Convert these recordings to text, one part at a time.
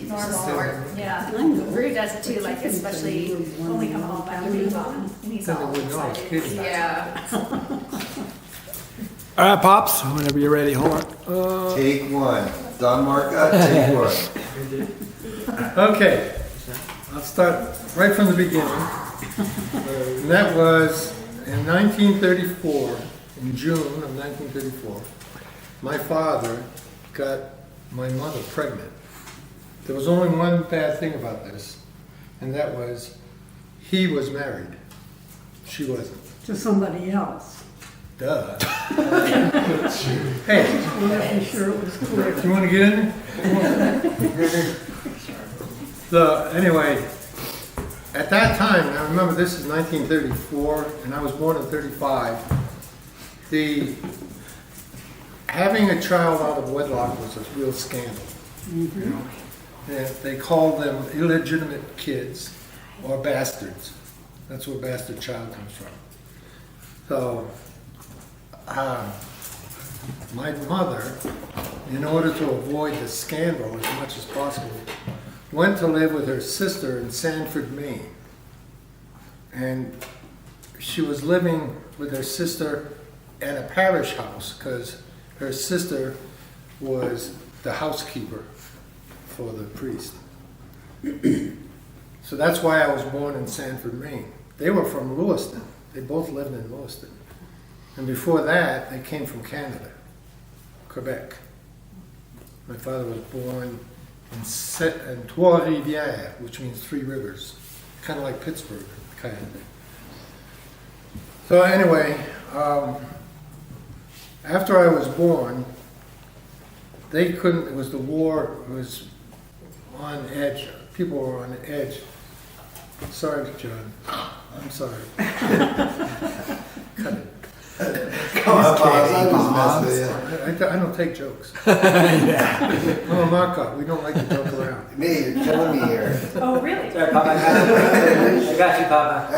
normal. Yeah, Rue does it too, like especially when we come home after being gone, and he's all excited. Yeah. All right, Pops, whenever you're ready, hold on. Take one. Don Marcotte, take one. Okay, I'll start right from the beginning. And that was in 1934, in June of 1934, my father got my mother pregnant. There was only one bad thing about this, and that was he was married. She wasn't. To somebody else. Duh. Hey, I'm sure it was clear. do you want to get in there? So, anyway, at that time, now remember this is 1934, and I was born in 35, having a child out of wedlock was a real scandal. You know? They called them illegitimate kids or bastards. That's where bastard child comes from. So, my mother, in order to avoid the scandal as much as possible, went to live with her sister in Sanford, Maine. And she was living with her sister at a parish house because her sister was the housekeeper for the priest. So that's why I was born in Sanford, Maine. They were from Lewiston. They both lived in Lewiston. And before that, they came from Canada, Quebec. My father was born in Trois-Rivières, which means three rivers, kind of like Pittsburgh, kind of. So anyway, after I was born, they couldn't, it was the war, it was on edge. People were on edge. Sorry, John. I'm sorry. Cut it. Come on, Pops, I was messing with I don't take jokes. I'm a Marcotte. We don't like to joke around. you. Me, you're killing me here. Oh, really? Sorry, Papa. I got you, Papa.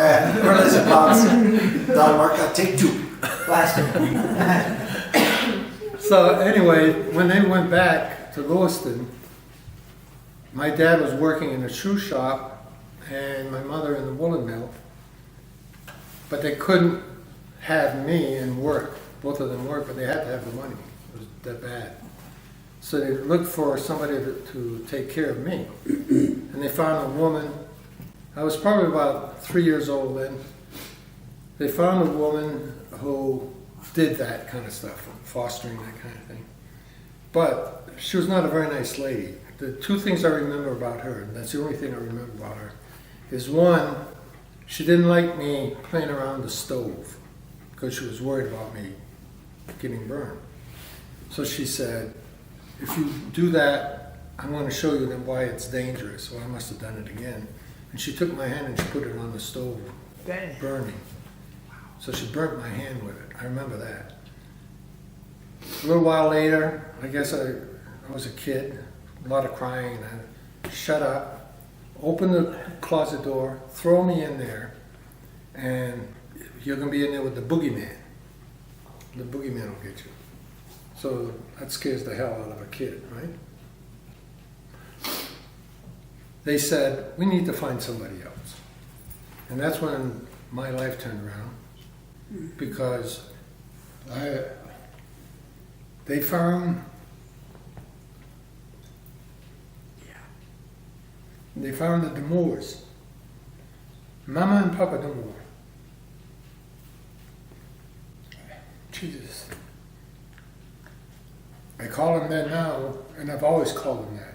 Or listen, Pops. Don Marcotte, take two. Plastic. So anyway, when they went back to Lewiston, my dad was working in a shoe shop and my mother in the woolen mill, but they couldn't have me and work. Both of them worked, but they had to have the money. It was that bad. So they looked for somebody to take care of me. And they found a woman. I was probably about 3 years old then. They found a woman who did that kind of stuff, fostering, that kind of thing. But she was not a very nice lady. The two things I remember about her, and that's the only thing I remember about her, is one, she didn't like me playing around the stove because she was worried about me getting burned. So she said, if you do that, I'm going to show you then why it's dangerous. Well, I must have done it again. And she took my hand and she put it on the stove, burning. So she burnt my hand with it. I remember that. A little while later, I guess I was a kid, a lot of crying, and I shut up, open the closet door, throw me in there, and you're going to be in there with the boogeyman. The boogeyman will get you. So that scares the hell out of a kid, right? They said, we need to find somebody else. And that's when my life turned around, because they found the Demours, Mama and Papa Demour. Jesus. I call them that now, and I've always called them that.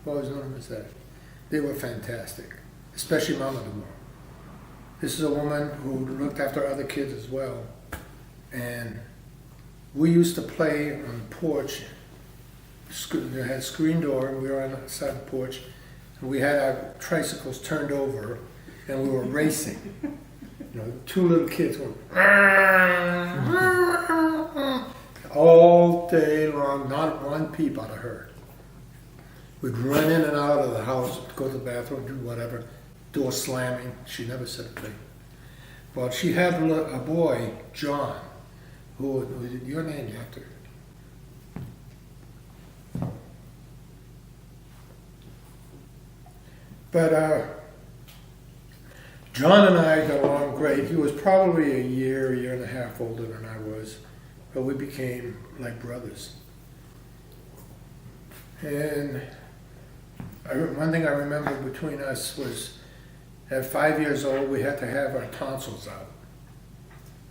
I've always known them as that. They were fantastic, especially Mama Demour. This is a woman who looked after other kids as well. And we used to play on the porch. They had a screen door, and we were on the side of the porch. And we had our tricycles turned over, and we were racing. You know, two little kids going all day long, not one peep out of her. We'd run in and out of the house, go to the bathroom, do whatever, door slamming. She never said a thing. But she had a boy, John, who your name after. But John and I got along great. He was probably a year and a half older than I was, but we became like brothers. And one thing I remember between us was at 5 years old, we had to have our tonsils out.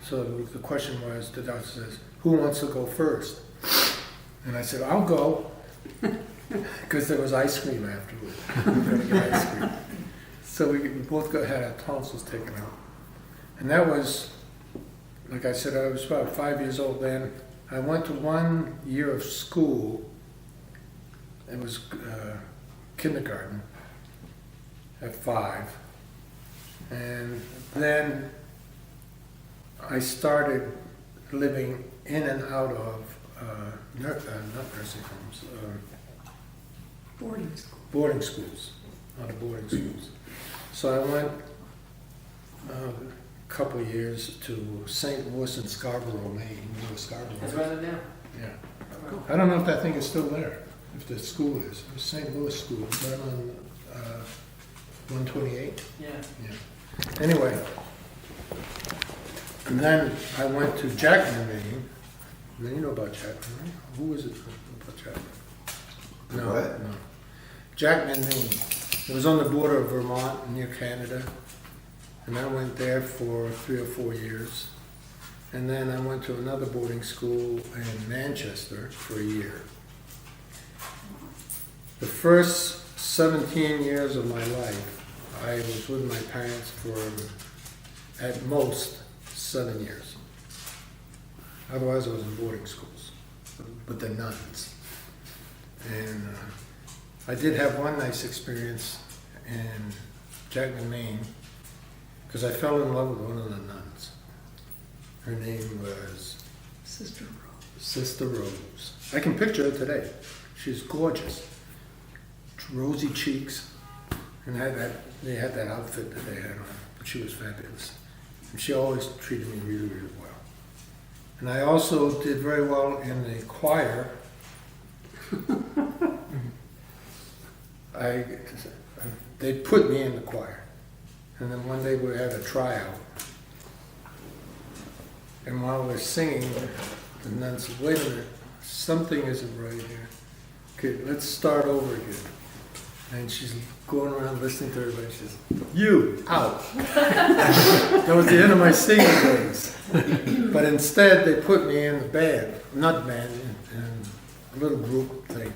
So the question was, the doctor says, who wants to go first? And I said, I'll go, because there was ice cream afterward. We were going to get ice cream. So we both had our tonsils taken out. And that was, like I said, I was about 5 years old then. I went to 1 year of school. It was kindergarten at 5. And then I started living in and out of, not nursing homes, Boarding school. boarding schools, out of boarding schools. So I went a couple of years to St. Louis and Scarborough, Maine. You know Scarborough? That's where I live now. Yeah. I don't know if that thing is still there, if the school is. It was St. Louis School, right on 128. Yeah. Yeah. Anyway, and then I went to Jackman, Maine. Now you know about Jackman, right? Who was it about Jackman? No, What? no. Jackman, Maine. It was on the border of Vermont, near Canada. And I went there for 3 or 4 years. And then I went to another boarding school in Manchester for a year. The first 17 years of my life, I was with my parents for at most 7 years. Otherwise, I was in boarding schools with the nuns. And I did have one nice experience in Jackman, Maine, because I fell in love with one of the nuns. Her name was Sister Rose. Sister Rose. I can picture her today. She's gorgeous. Rosy cheeks. And they had that outfit that they had on. But she was fabulous. And she always treated me really, really well. And I also did very well in the choir. They put me in the choir. And then one day we had a tryout. And while we're singing, the nun said, wait a minute, something isn't right here. Okay, let's start over again. And she's going around listening to everybody. She says, you, out. That was the end of my singing days. But instead, they put me in the band, not band, in a little group thing.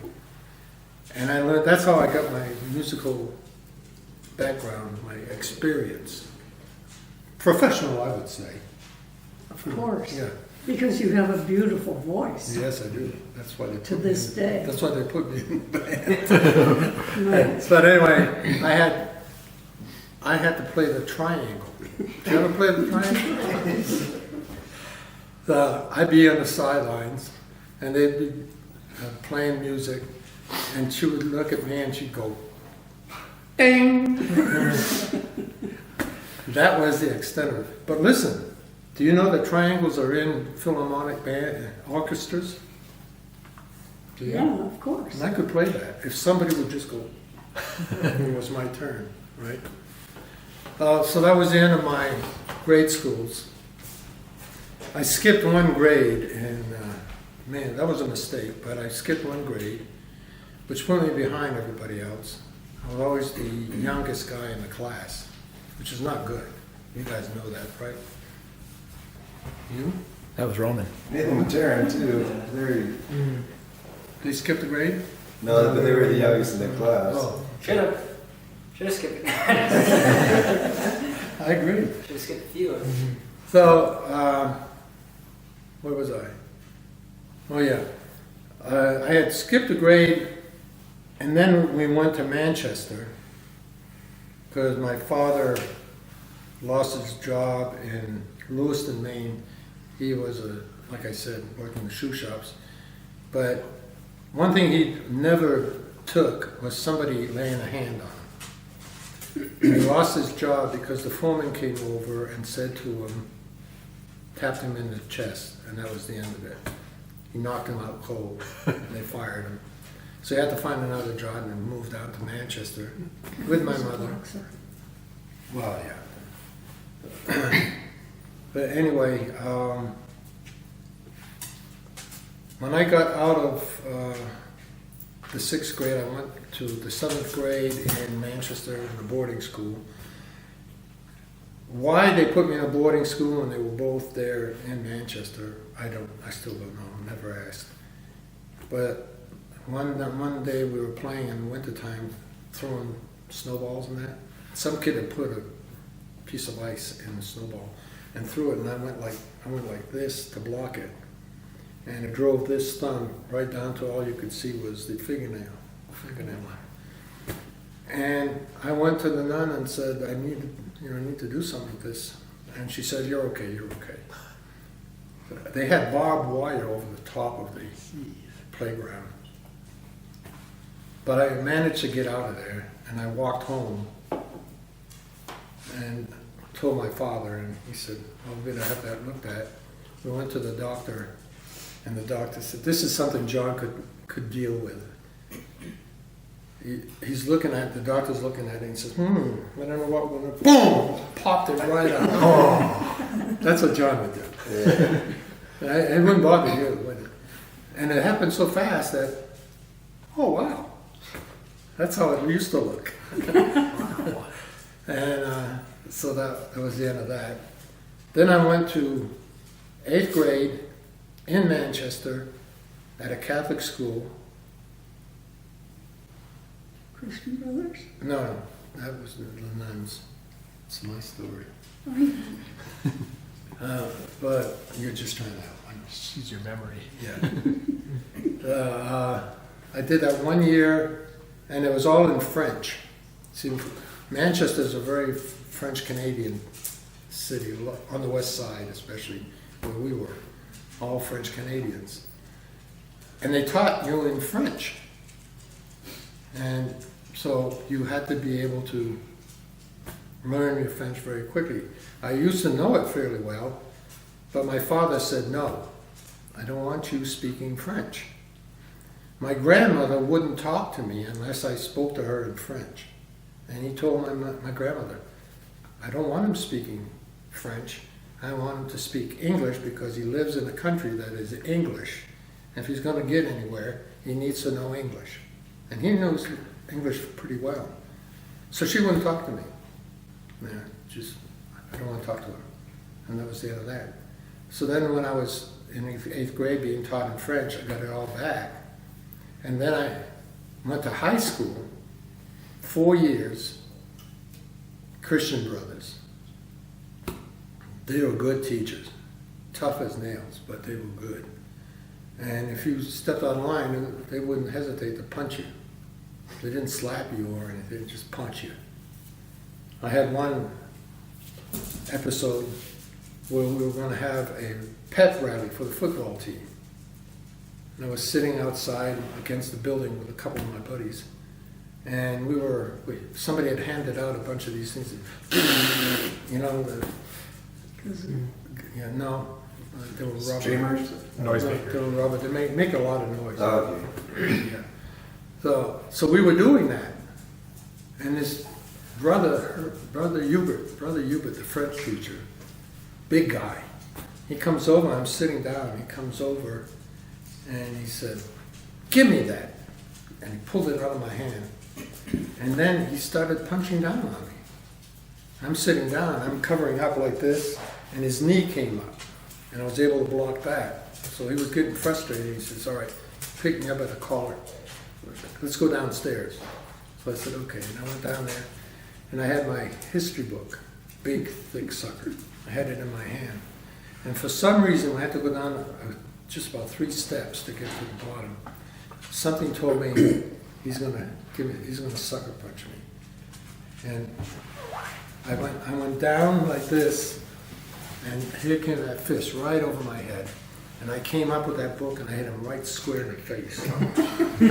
And I learned, that's how I got my musical background, my experience. Professional, I would say. Of course. Yeah. Because you have a beautiful voice. Yes, I do. That's why they To put this me in, day. That's why they put me in the band. Right. But anyway, I had to play the triangle. Did you ever play the triangle? I'd be on the sidelines, and they'd be playing music, and she would look at me and she'd go, ding! That was the extent of it. But listen, do you know that triangles are in philharmonic band orchestras? Do you? Yeah, of course. And I could play that if somebody would just go. It was my turn, right? So that was the end of my grade schools. I skipped one grade, and man, that was a mistake. But I skipped one grade, which put me behind everybody else. I was always the youngest guy in the class, which is not good. You guys know that, right? You? That was Roman. Nathan and Taryn too. They skipped a grade? No, but they were the youngest in the class. Oh, Should have skipped it. I agree. Should have skipped a few. So, where was I? Oh yeah, I had skipped a grade, and then we went to Manchester because my father lost his job in Lewiston, Maine. He was like I said, working the shoe shops. But one thing he never took was somebody laying a hand on him. He lost his job because the foreman came over and said to him, tapped him in the chest, and that was the end of it. He knocked him out cold, and they fired him. So I had to find another job and moved out to Manchester with my mother. Well, yeah. But anyway, when I got out of the 6th grade, I went to the 7th grade in Manchester in a boarding school. Why they put me in a boarding school when they were both there in Manchester, I still don't know, never asked. But one day we were playing in the wintertime, throwing snowballs and that. Some kid had put a piece of ice in the snowball and threw it, and I went like this to block it. And it drove this thumb right down to all you could see was the fingernail line. And I went to the nun and said, I need to do something with this. And she said, you're okay. They had barbed wire over the top of the playground. But I managed to get out of there, and I walked home and told my father, and he said, well, we're going to have that looked at. We went to the doctor, and the doctor said, this is something John could deal with. He's looking at, the doctor's looking at it, and he says, I don't know what we're going to, boom, popped it right out. Oh, that's what John would do. Yeah. It wouldn't bother you, would it? And it happened so fast that, oh, wow. That's how it used to look. And so that was the end of that. Then I went to 8th grade in Manchester at a Catholic school. Christian Brothers? No, that was the nuns. It's my story. But you're just trying to help. She's your memory. Yeah. I did that 1 year, and it was all in French. See, Manchester is a very French-Canadian city, on the west side especially, where we were, all French-Canadians. And they taught you in French. And so you had to be able to learn your French very quickly. I used to know it fairly well, but my father said, no, I don't want you speaking French. My grandmother wouldn't talk to me unless I spoke to her in French. And he told my grandmother, I don't want him speaking French. I want him to speak English because he lives in a country that is English. And if he's going to get anywhere, he needs to know English. And he knows English pretty well. So she wouldn't talk to me. I don't want to talk to her. And that was the end of that. So then when I was in 8th grade being taught in French, I got it all back. And then I went to high school, 4 years, Christian Brothers. They were good teachers, tough as nails, but they were good. And if you stepped out of line, they wouldn't hesitate to punch you. They didn't slap you or anything, they'd just punch you. I had one episode where we were going to have a pep rally for the football team. And I was sitting outside against the building with a couple of my buddies. And somebody had handed out a bunch of these things. You know, they were rubber. Streamers? Noisemaker. They were rubber. They make a lot of noise. Oh, okay. Yeah. So we were doing that. And this brother Hubert, the French teacher, big guy, he comes over, I'm sitting down, he comes over and he said, give me that. And he pulled it out of my hand. And then he started punching down on me. I'm sitting down, I'm covering up like this, and his knee came up. And I was able to block back. So he was getting frustrated. He says, all right, pick me up at the collar. Let's go downstairs. So I said, okay. And I went down there, and I had my history book, big, thick sucker. I had it in my hand. And for some reason, I had to go down just about 3 steps to get to the bottom. Something told me he's gonna sucker punch me. And I went down like this, and here came that fist right over my head. And I came up with that book, and I hit him right square in the face.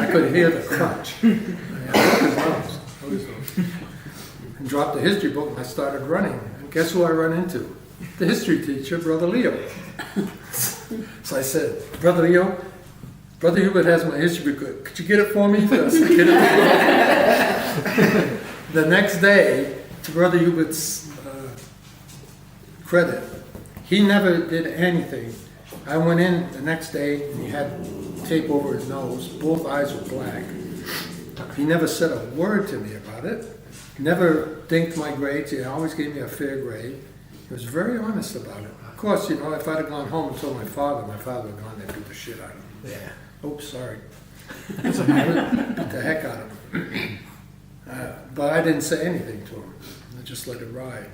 I could hear the crunch. And dropped the history book, and I started running. And guess who I run into? The history teacher, Brother Leo. So I said, Brother Leo, Brother Hubert has my history book. Could you get it for me? So I said, "Get it." The next day, to Brother Hubert's credit, he never did anything. I went in the next day and he had tape over his nose. Both eyes were black. He never said a word to me about it. Never dinked my grades. He always gave me a fair grade. He was very honest about it. Of course, you know, if I'd have gone home and told my father would have gone there and beat the shit out of him. Yeah. Oops, sorry. I would have beat the heck out of him. But I didn't say anything to him. I just let it ride.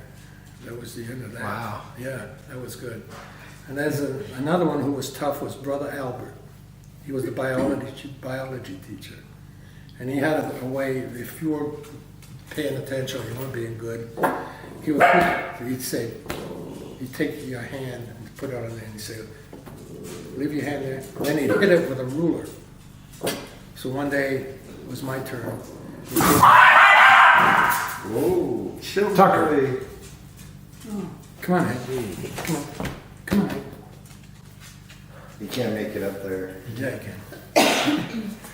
That was the end of that. Wow. Yeah, that was good. And there's another one who was tough was Brother Albert. He was the biology teacher. And he had a way, if you were paying attention, you weren't being good, he'd say, he'd take your hand and put it on there and he'd say, leave your hand there. And then he'd hit it with a ruler. So one day, it was my turn. Whoa. Chill. Tucker. Come on, Hank. Come on. Come on, Hank. You can't make it up there. Yeah, I can.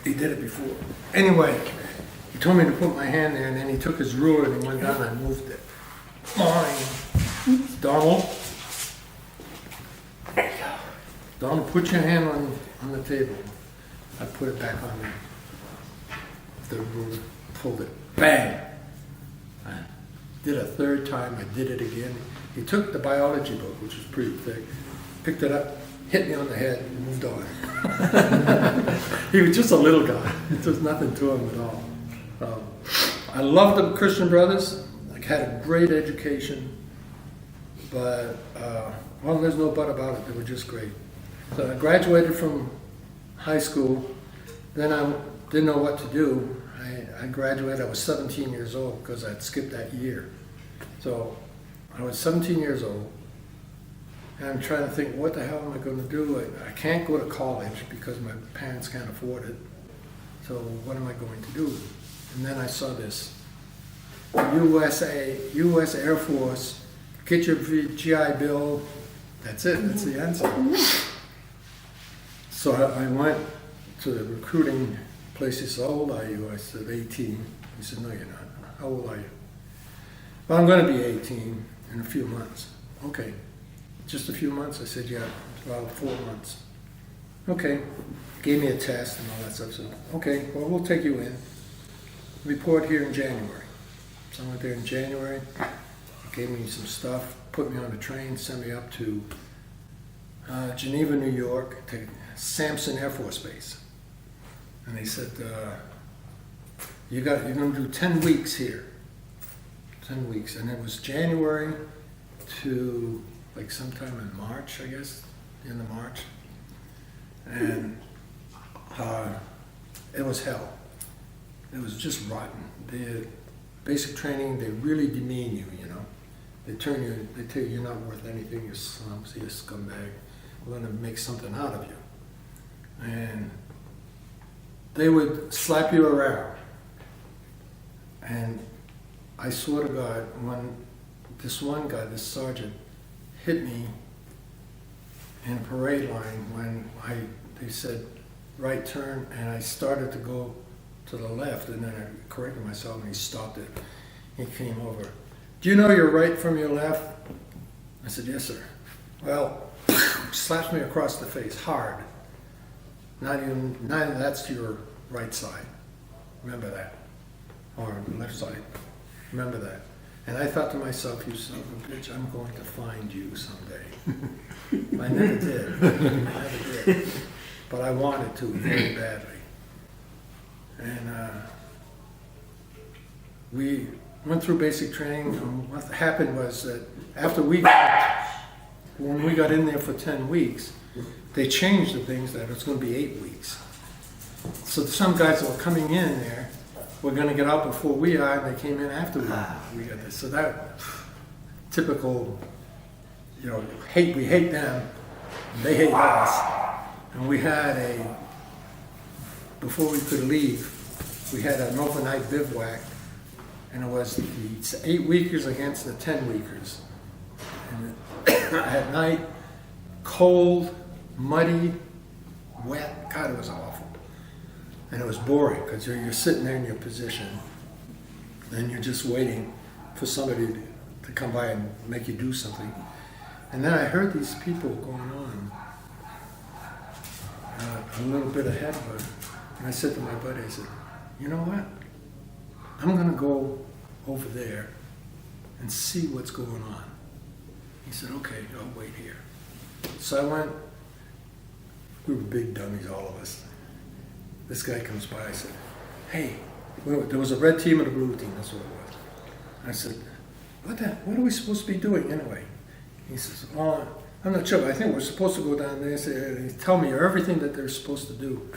He did it before. Anyway, he told me to put my hand there, and then he took his ruler and he went down and I moved it. Mine. Donald. Donald, put your hand on the table. I put it back on the ruler, pulled it. Bang! I did a third time, I did it again. He took the biology book, which was pretty thick, picked it up, hit me on the head, and moved on. He was just a little guy. There was nothing to him at all. I loved the Christian Brothers. I had a great education. But, well, there's no but about it. They were just great. So I graduated from high school. Then I didn't know what to do. I graduated, I was 17 years old because I'd skipped that year. So I was 17 years old. And I'm trying to think, what the hell am I going to do? I can't go to college because my parents can't afford it. So what am I going to do? And then I saw this. US Air Force, get your GI Bill. That's it, that's the answer. So I went to the recruiting place. He said, how old are you? I said, 18. He said, no, you're not. How old are you? Well, I'm going to be 18 in a few months. Okay. Just a few months? I said, yeah, about 4 months. Okay. Gave me a test and all that stuff. So, okay, well, we'll take you in. Report here in January. So I went there in January. He gave me some stuff, put me on the train, sent me up to Geneva, New York, to Sampson Air Force Base. And they said, you're going to do 10 weeks here. 10 weeks. And it was January to like sometime in March, I guess, end of March. And it was hell. It was just rotten. The basic training, they really demean you, you know. They tell you you're not worth anything, you're slums, you're a scumbag. We're going to make something out of you. And they would slap you around. And I swear to God, when this one guy, this sergeant, hit me in parade line when they said right turn, and I started to go to the left, and then I corrected myself and he stopped it. He came over. Do you know your right from your left? I said, yes, sir. Well, slaps me across the face, hard. Not even that's to your right side. Remember that. Or left side. Remember that. And I thought to myself, you son of a bitch, I'm going to find you someday. I never did. I never did. But I wanted to very badly. And we went through basic training. And what happened was that when we got in there for 10 weeks, they changed the things that it's going to be 8 weeks. So some guys that were coming in there were going to get out before we are, and they came in after we got this. So that typical, you know, we hate them, they hate us. And we had before we could leave, we had an overnight bivouac, and it was the 8-weekers against the 10-weekers. And at night, cold, muddy, wet. God, it was awful. And it was boring because you're sitting there in your position and you're just waiting for somebody to come by and make you do something. And then I heard these people going on a little bit ahead of us. And I said to my buddy, I said, you know what? I'm going to go over there and see what's going on. He said, okay, I'll wait here. So I went. We were big dummies, all of us. This guy comes by, I said, hey, there was a red team and a blue team, that's what it was. I said, what are we supposed to be doing anyway? He says, oh, I'm not sure, I think we're supposed to go down there and tell me everything that they're supposed to do.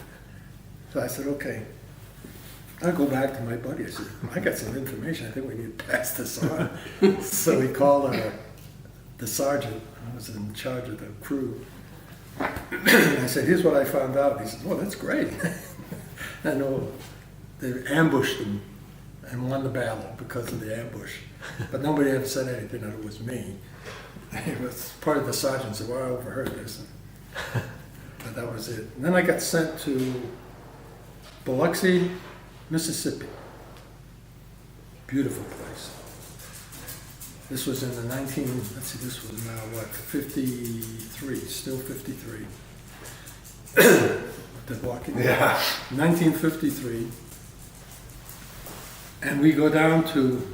So I said, okay. I go back to my buddy, I said, I got some information, I think we need to pass this on. So he called the sergeant, who was in charge of the crew. I said, here's what I found out. He said, oh, that's great. I know they ambushed him and won the battle because of the ambush. But nobody ever said anything that it was me. It was part of the sergeant said, well, I overheard this. But that was it. And then I got sent to Biloxi, Mississippi. Beautiful place. This was in the this was now what, 53, still 53. The walking. Yeah. 1953. And we go down to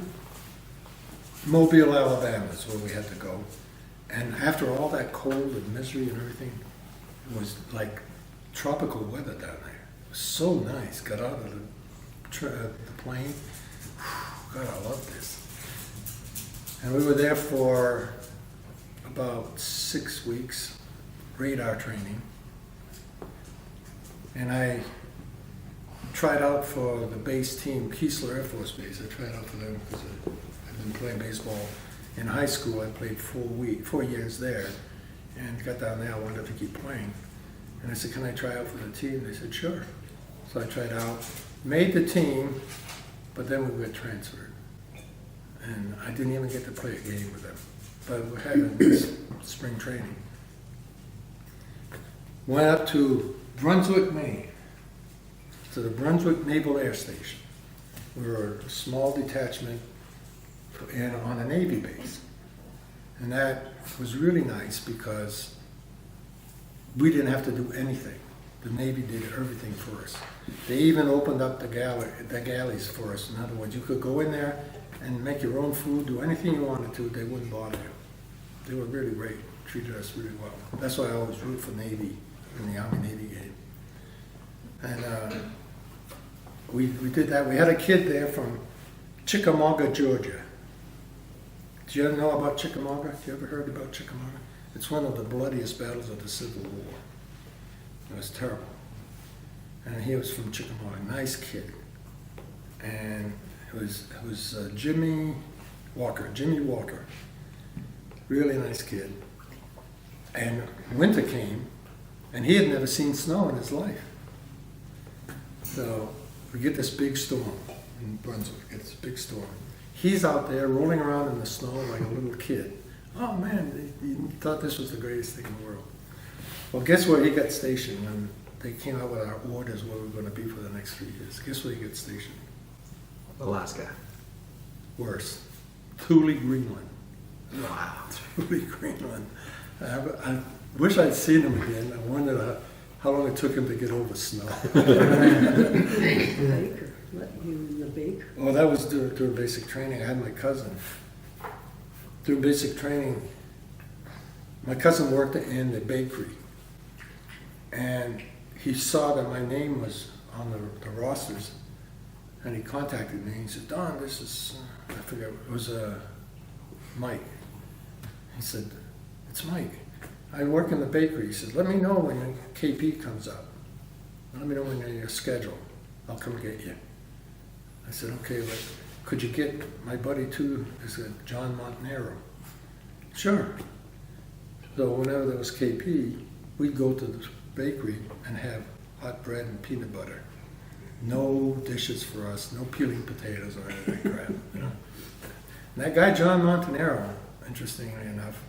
Mobile, Alabama is where we had to go. And after all that cold and misery and everything, it was like tropical weather down there. It was so nice. Got out of the plane. God, I love this. And we were there for about 6 weeks, radar training. And I tried out for the base team, Keesler Air Force Base. I tried out for them because I've been playing baseball. In high school, I played 4 years there and got down there. I wanted to keep playing. And I said, can I try out for the team? They said, sure. So I tried out, made the team, but then we got transferred. And I didn't even get to play a game with them. But we had this spring training. Went up to Brunswick, Maine, to the Brunswick Naval Air Station. We were a small detachment on a Navy base. And that was really nice because we didn't have to do anything. The Navy did everything for us. They even opened up the galleys for us. In other words, you could go in there and make your own food, do anything you wanted to, they wouldn't bother you. They were really great, treated us really well. That's why I always root for Navy in the Army-Navy game. And we did that. We had a kid there from Chickamauga, Georgia. Do you ever know about Chickamauga? Have you ever heard about Chickamauga? It's one of the bloodiest battles of the Civil War. It was terrible. And he was from Chickamauga, nice kid. And it was Jimmy Walker, really nice kid. And winter came, and he had never seen snow in his life. So we get this big storm in Brunswick, get this big storm. He's out there rolling around in the snow like a little kid. Oh man, he thought this was the greatest thing in the world. Well, guess where he got stationed when they came out with our orders where we were going to be for the next 3 years? Guess where he got stationed? Alaska. Worse. Thule, Greenland. Wow. Thule, Greenland. I wish I'd seen him again. I wondered how long it took him to get over snow. Baker, let you in the baker. Oh, that was during basic training. I had my cousin. During basic training, my cousin worked in the bakery. And he saw that my name was on the rosters. And he contacted me. He said, Don, this is, I forget, it was Mike. He said, it's Mike. I work in the bakery. He said, let me know when your KP comes up. Let me know when your schedule. I'll come get you. I said, okay, but could you get my buddy too? He said, John Montanaro. Sure. So whenever there was KP, we'd go to the bakery and have hot bread and peanut butter. No dishes for us, no peeling potatoes or anything crap. You know? And that guy, John Montanaro, interestingly enough,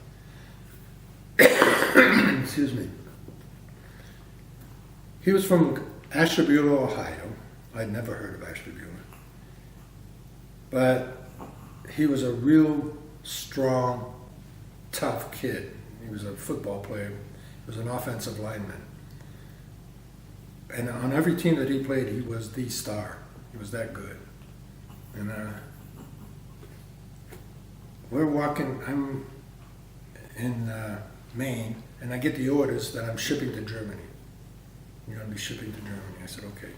excuse me, He was from Ashtabula, Ohio. I'd never heard of Ashtabula. But he was a real strong, tough kid. He was a football player. He was an offensive lineman. And on every team that he played, he was the star. He was that good. And we're walking, I'm in Maine, and I get the orders that I'm shipping to Germany. You're going to be shipping to Germany. I said, okay.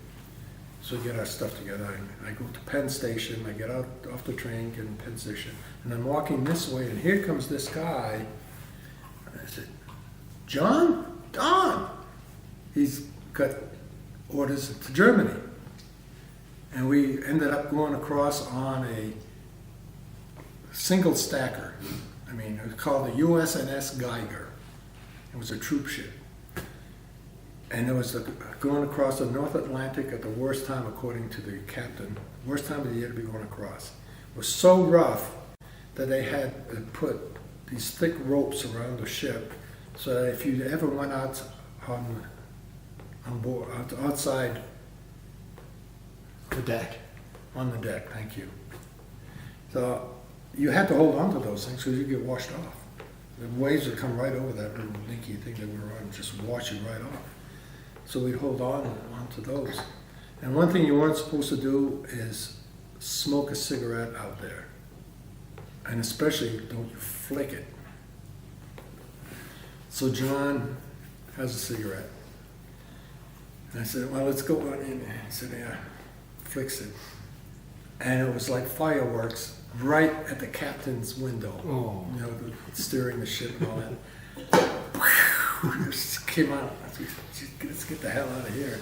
So we get our stuff together. I go to Penn Station. I get out off the train, get in Penn Station, and I'm walking this way, and here comes this guy. And I said, John? Don! He's got orders to Germany. And we ended up going across on a single stacker. I mean, it was called the USNS Geiger. It was a troop ship. And it was going across the North Atlantic at the worst time, according to the captain, worst time of the year to be going across. It was so rough that they had to put these thick ropes around the ship so that if you ever went out on board, outside The deck. on the deck, thank you. So you had to hold on to those things because you get washed off. The waves would come right over that little dinky thing that we were on, just wash you right off. So we'd hold on to those. And one thing you weren't supposed to do is smoke a cigarette out there. And especially don't you flick it. So John has a cigarette. And I said, well, let's go on in. He said, yeah, flicks it. And it was like fireworks right at the captain's window. Oh. You know, steering the ship and all that. Just came out. Let's get the hell out of here.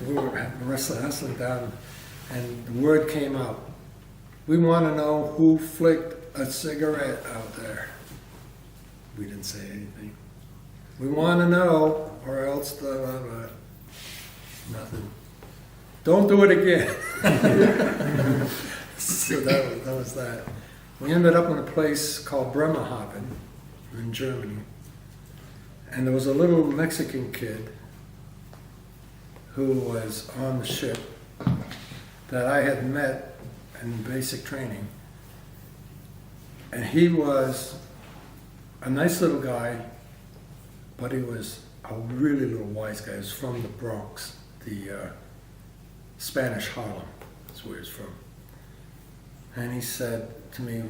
We were hustling down, and the word came out. We want to know who flicked a cigarette out there. We didn't say anything. We want to know, or else nothing. Don't do it again. So that was that. We ended up in a place called Bremerhaven in Germany. And there was a little Mexican kid who was on the ship that I had met in basic training. And he was a nice little guy, but he was a really little wise guy. He was from the Bronx, the Spanish Harlem. That's where he's from. And he said to me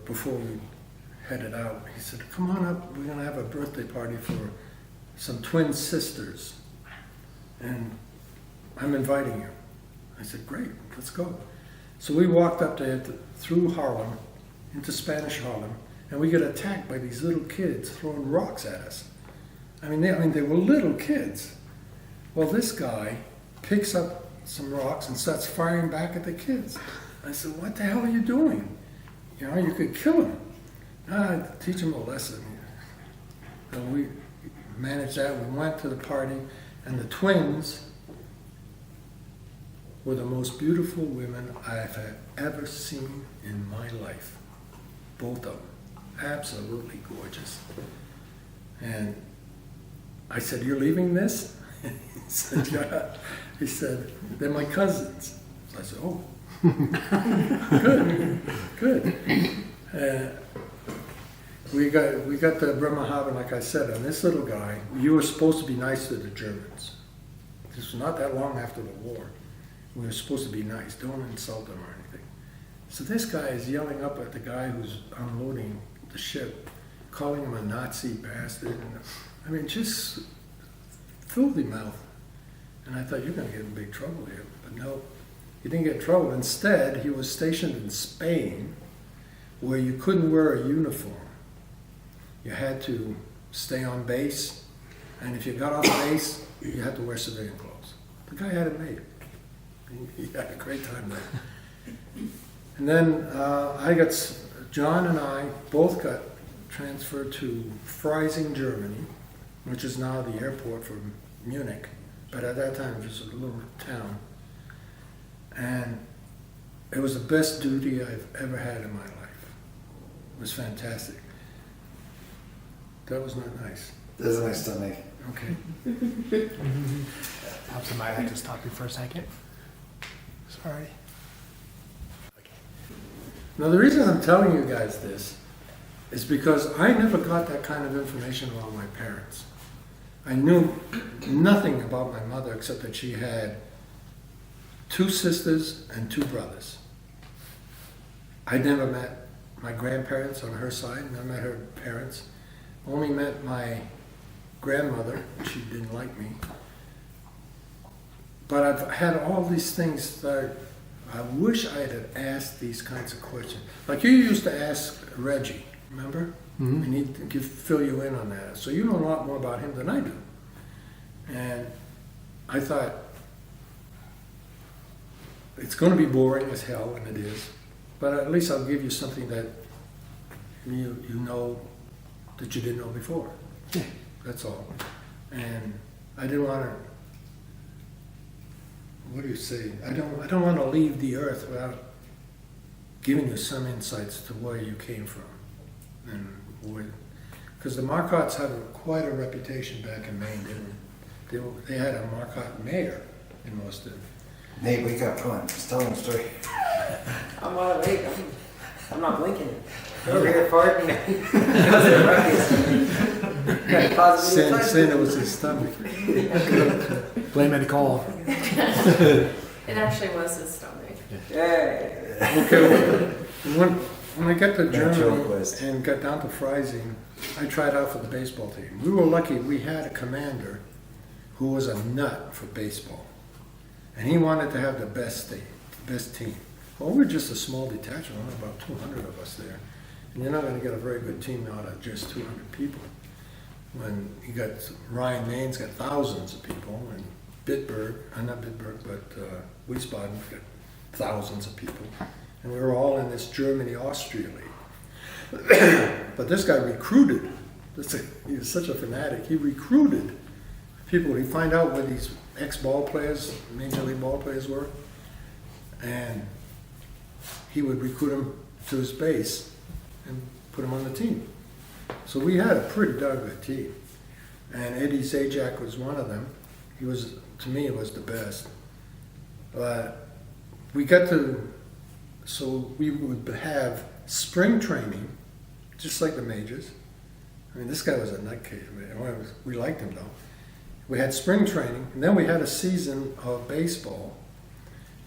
before we headed out, he said, come on up, we're going to have a birthday party for some twin sisters. And I'm inviting you. I said, great, let's go. So we walked up there through Harlem, into Spanish Harlem, and we get attacked by these little kids throwing rocks at us. I mean, they were little kids. Well, this guy picks up some rocks and starts firing back at the kids. I said, what the hell are you doing? You know, you could kill him. Teach him a lesson. And we managed that. We went to the party, and the twins were the most beautiful women I've ever seen in my life. Both of them. Absolutely gorgeous. And I said, you're leaving this? He said, yeah. He said, they're my cousins. So I said, oh, good. We got to Bremerhaven, like I said, and this little guy, you were supposed to be nice to the Germans. This was not that long after the war. We were supposed to be nice, don't insult them or anything. So this guy is yelling up at the guy who's unloading the ship, calling him a Nazi bastard. And, I mean, just filthy mouth. And I thought, you're going to get in big trouble here. But no, he didn't get in trouble. Instead, he was stationed in Spain, where you couldn't wear a uniform. You had to stay on base, and if you got off base, you had to wear civilian clothes. The guy had it made. He had a great time there. And then John and I both got transferred to Freising, Germany, which is now the airport for Munich, but at that time it was a little town. And it was the best duty I've ever had in my life. It was fantastic. That was not nice. There's a nice stomach. Okay. Helps somebody like to stop you for a second. Sorry. Now, the reason I'm telling you guys this is because I never got that kind of information about my parents. I knew nothing about my mother except that she had 2 sisters and 2 brothers. I never met my grandparents on her side, never met her parents. Only met my grandmother. She didn't like me. But I've had all these things that I wish I had asked these kinds of questions. Like you used to ask Reggie, remember? Mhm. And he'd fill you in on that. So you know a lot more about him than I do. And I thought, it's going to be boring as hell, and it is. But at least I'll give you something that you know that you didn't know before. Yeah. That's all. And I didn't want to, what do you say? I don't want to leave the earth without giving you some insights to where you came from. And because the Marcottes had quite a reputation back in Maine, didn't they? They had a Marcotte mayor in most of them. Nate, wake up, come on, just tell them a story. I'm wide awake. I'm not blinking. Over here farting. Because of ruckus. Got a positive touch. Saying it was his stomach. Blame it call. It actually was his stomach. Yeah. Okay, when I got to That joke Germany was- and got down to Freising, I tried out for the baseball team. We were lucky, we had a commander who was a nut for baseball. And he wanted to have the best team. Well, we're just a small detachment, only about 200 of us there. And you're not going to get a very good team out of just 200 people. When you got Ryan Maine's got thousands of people, and Bitburg, not Bitburg, but Wiesbaden got thousands of people. And we were all in this Germany-Austria league. But this guy recruited. He was such a fanatic. He recruited people. He'd find out where these ex-ball players, major league ball players were, and he would recruit them to his base and put them on the team. So we had a pretty darn good team. And Eddie Zajac was one of them. He was, to me, was the best. We got to, so we would have spring training, just like the majors. I mean, this guy was a nutcase. We liked him though. We had spring training, and then we had a season of baseball,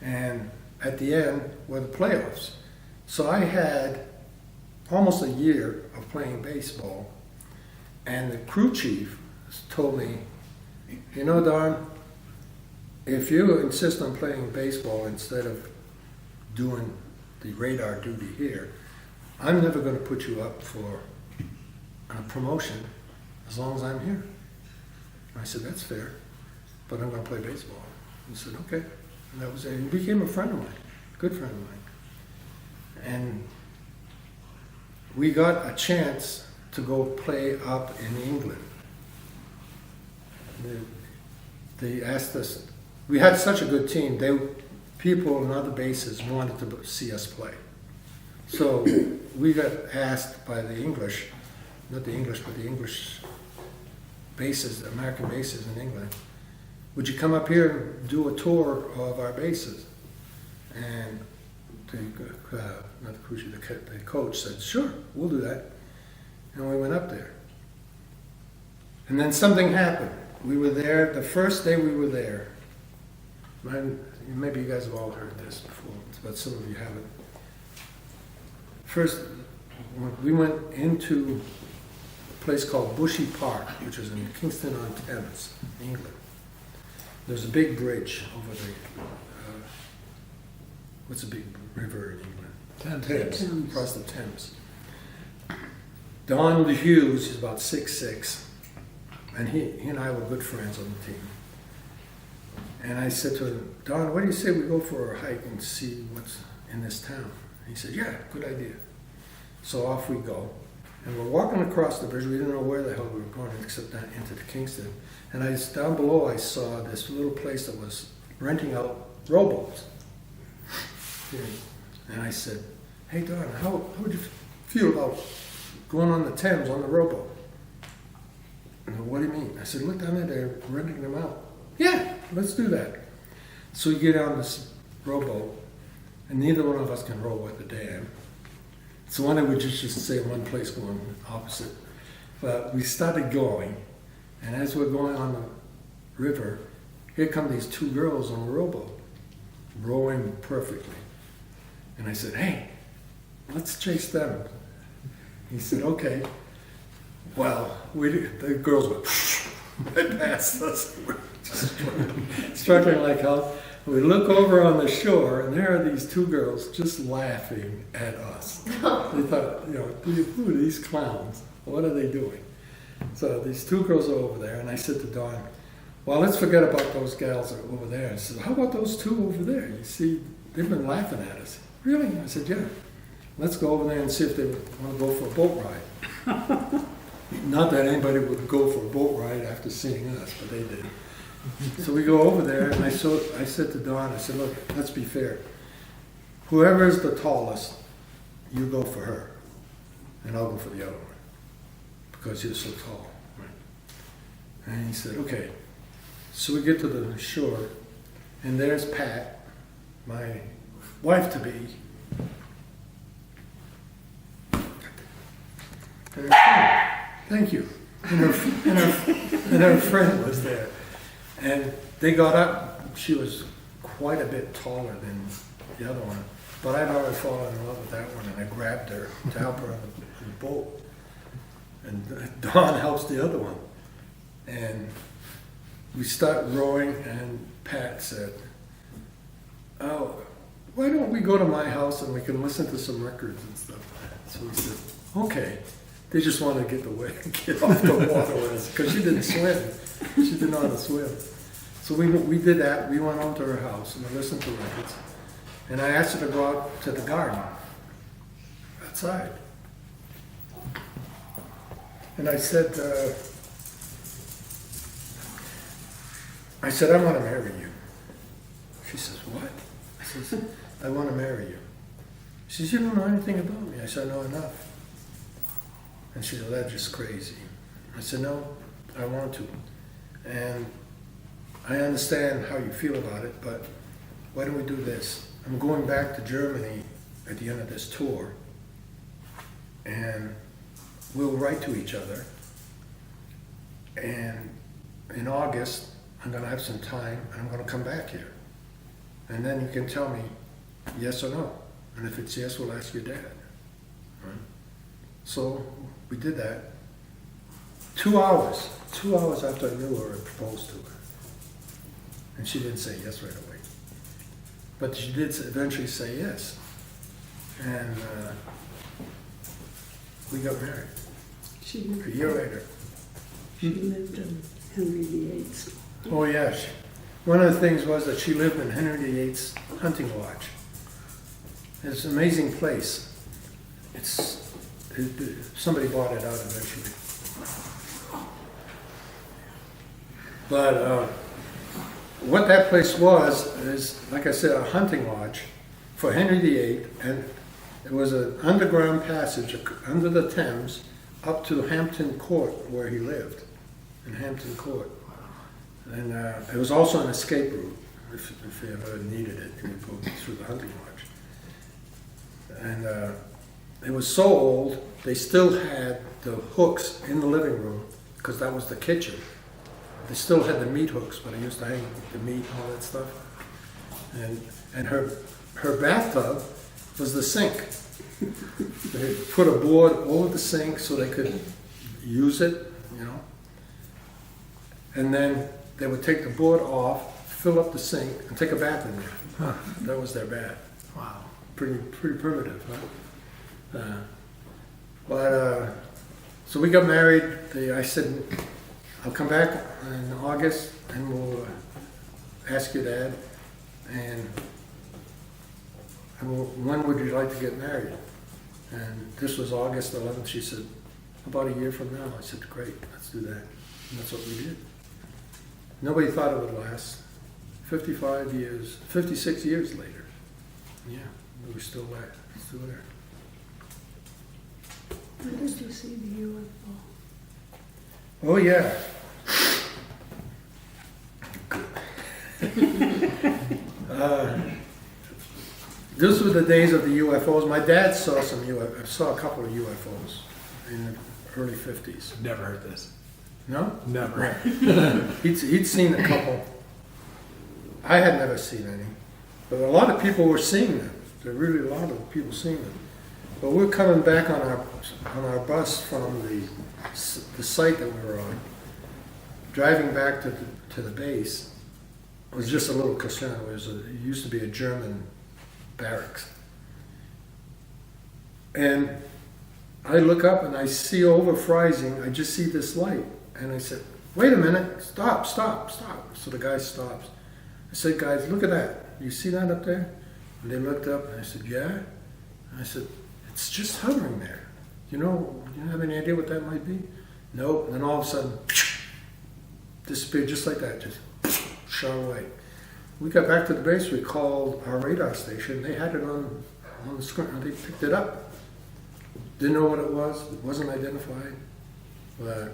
and at the end were the playoffs. So I had almost a year of playing baseball, and the crew chief told me, you know, Don, if you insist on playing baseball instead of doing the radar duty here, I'm never going to put you up for a promotion as long as I'm here. I said, that's fair, but I'm going to play baseball. He said, okay. And that was it. He became a friend of mine, good friend of mine. And we got a chance to go play up in England. They asked us, we had such a good team, people in other bases wanted to see us play. So we got asked by the English, not the English, but the English bases, American bases in England, would you come up here and do a tour of our bases? And the coach said, sure, we'll do that. And we went up there. And then something happened. We were there, the first day we were there. Maybe you guys have all heard this before, but some of you haven't. First, we went into a place called Bushy Park, which is in Kingston-on-Thames, England. There's a big bridge over the, what's a big river in England? Thames, across the Thames. Don Hughes is about 6'6", and he and I were good friends on the team. And I said to him, Don, what do you say we go for a hike and see what's in this town? He said, yeah, good idea. So off we go. And we're walking across the bridge. We didn't know where the hell we were going except down into the Kingston. And down below I saw this little place that was renting out rowboats. And I said, hey Don, how would you feel about going on the Thames on the rowboat? What do you mean? I said, look down there, they're renting them out. Yeah, let's do that. So we get on this rowboat, and neither one of us can row at the dam. So one of we just stay in one place going opposite. But we started going, and as we're going on the river, here come these two girls on a rowboat, rowing perfectly. And I said, hey, let's chase them. He said, okay. Well, the girls went right past us. We're just struggling like hell. We look over on the shore, and there are these two girls just laughing at us. They thought, who are these clowns? What are they doing? So these two girls are over there, and I said to Dawn, well, let's forget about those gals that are over there. I said, how about those two over there? You see, they've been laughing at us. Really? I said, yeah. Let's go over there and see if they want to go for a boat ride. Not that anybody would go for a boat ride after seeing us, but they did. So we go over there, and I said to Dawn, I said, look, let's be fair. Whoever is the tallest, you go for her, and I'll go for the other one, because you're so tall. Right? And he said, okay. So we get to the shore, and there's Pat, my wife-to-be, and her friend. Thank you. And her friend was there. And they got up. She was quite a bit taller than the other one. But I'd already fallen in love with that one, and I grabbed her to help her on the boat. And Dawn helps the other one. And we start rowing, and Pat said, oh, why don't we go to my house and we can listen to some records and stuff. So we said, okay. They just wanted to get off the water with us, because she didn't swim. She didn't know how to swim. So we did that. We went over to her house and we listened to records. And I asked her to go out to the garden, outside. And I said, I want to marry you. She says, what? I says, I want to marry you. She says, you don't know anything about me. I said, I know enough. And she said, that's just crazy. I said, no, I want to. And I understand how you feel about it, but why don't we do this? I'm going back to Germany at the end of this tour, and we'll write to each other. And in August, I'm going to have some time, and I'm going to come back here. And then you can tell me yes or no. And if it's yes, we'll ask your dad. Right? So we did that. 2 hours after I knew her, I proposed to her. And she didn't say yes right away. But she did eventually say yes. And we got married She a lived, year later. she lived in Henry VIII's. Oh, yeah. One of the things was that she lived in Henry VIII's hunting lodge. It's an amazing place. Somebody bought it out eventually. But what that place was is, like I said, a hunting lodge for Henry VIII, and it was an underground passage under the Thames up to Hampton Court, where he lived, in Hampton Court. And it was also an escape route, if you ever needed it, you could go through the hunting lodge. And it was so old, they still had the hooks in the living room, because that was the kitchen. They still had the meat hooks, but I used to hang the meat and all that stuff. And her bathtub was the sink. They put a board over the sink so they could use it, And then they would take the board off, fill up the sink, and take a bath in there. Huh. That was their bath. Wow. Pretty primitive, huh? So we got married. I said, I'll come back in August and we'll ask your dad. And when would you like to get married? And this was August 11th. She said, about a year from now. I said, great, let's do that. And that's what we did. Nobody thought it would last. 56 years later. Yeah, we're still there. Still there. When did you see the UFO? Oh, yeah. Those were the days of the UFOs. My dad saw saw a couple of UFOs in the early 50s. Never heard this. No? Never. He'd seen a couple. I had never seen any. But a lot of people were seeing them. There were really a lot of people seeing them. But we're coming back on our bus from the site that we were on, driving back to the base. It was just a little concern. It used to be a German barracks. And I look up and I see over Freising, I just see this light. And I said, wait a minute, stop. So the guy stops. I said, guys, look at that. You see that up there? And they looked up and I said, yeah. And I said, it's just hovering there. You have any idea what that might be? Nope. And then all of a sudden, disappeared just like that, just shot away. We got back to the base, we called our radar station. They had it on the screen, and they picked it up. Didn't know what it was, it wasn't identified, but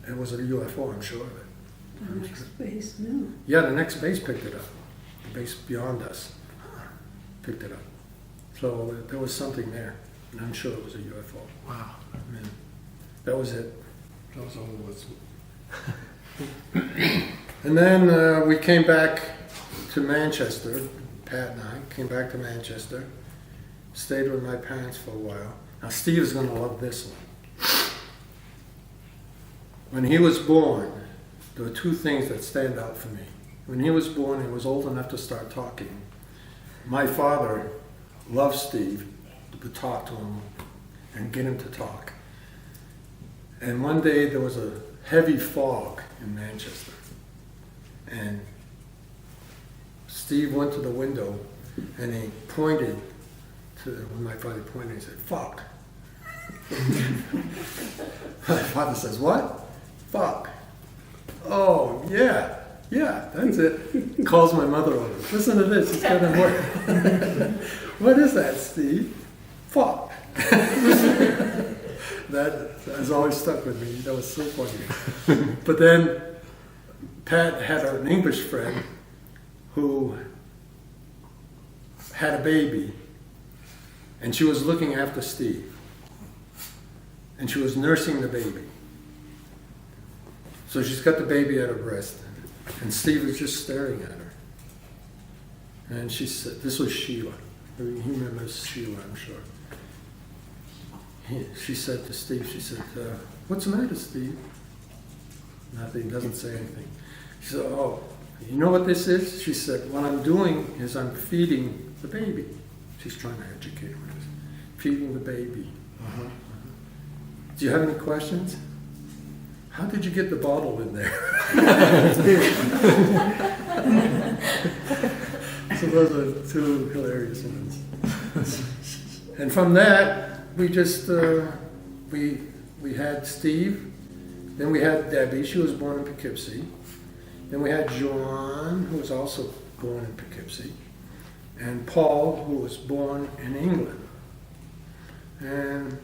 it was a UFO, I'm sure of it. The next base, no. Yeah, the next base picked it up. The base beyond us picked it up. So there was something there, and I'm sure it was a UFO. Wow. I mean, that was it. That was all it was. And then we came back to Manchester. Pat and I came back to Manchester, stayed with my parents for a while. Now Steve is going to love this one. When he was born, there were two things that stand out for me. When he was born, he was old enough to start talking. My father loved Steve to talk to him and get him to talk. And one day there was a heavy fog in Manchester. And Steve went to the window and he pointed to, when my father pointed, he said, fuck. My father says, what? Fuck. Oh, yeah, that's it. Calls my mother over. Listen to this, it's gonna work. What is that, Steve? Fuck. That has always stuck with me. That was so funny. But then Pat had an English friend who had a baby, and she was looking after Steve. And she was nursing the baby. So she's got the baby at her breast, and Steve was just staring at her. And she said, this was Sheila. He remembers Sheila, I'm sure. She said to Steve, she said, what's the matter, Steve? Nothing, doesn't say anything. She said, oh, you know what this is? She said, what I'm doing is I'm feeding the baby. She's trying to educate him with this. Feeding the baby. Do you have any questions? How did you get the bottle in there? So those are two hilarious ones. And from that, we just, we had Steve, then we had Debbie, she was born in Poughkeepsie. Then we had Joan, who was also born in Poughkeepsie. And Paul, who was born in England. And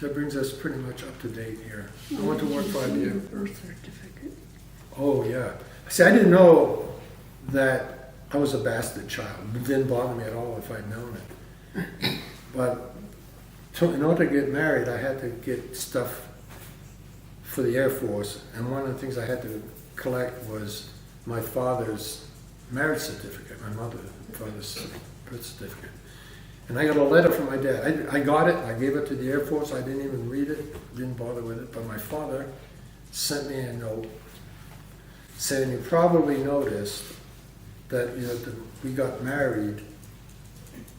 that brings us pretty much up to date here. I went to work 5 years. Birth certificate. Oh, yeah. See, I didn't know that I was a bastard child. It didn't bother me at all if I'd known it. But in order to get married, I had to get stuff for the Air Force. And one of the things I had to collect was my father's marriage certificate, my father's birth certificate. And I got a letter from my dad. I got it, I gave it to the Air Force, I didn't even read it, didn't bother with it, but my father sent me a note saying, you probably noticed that we got married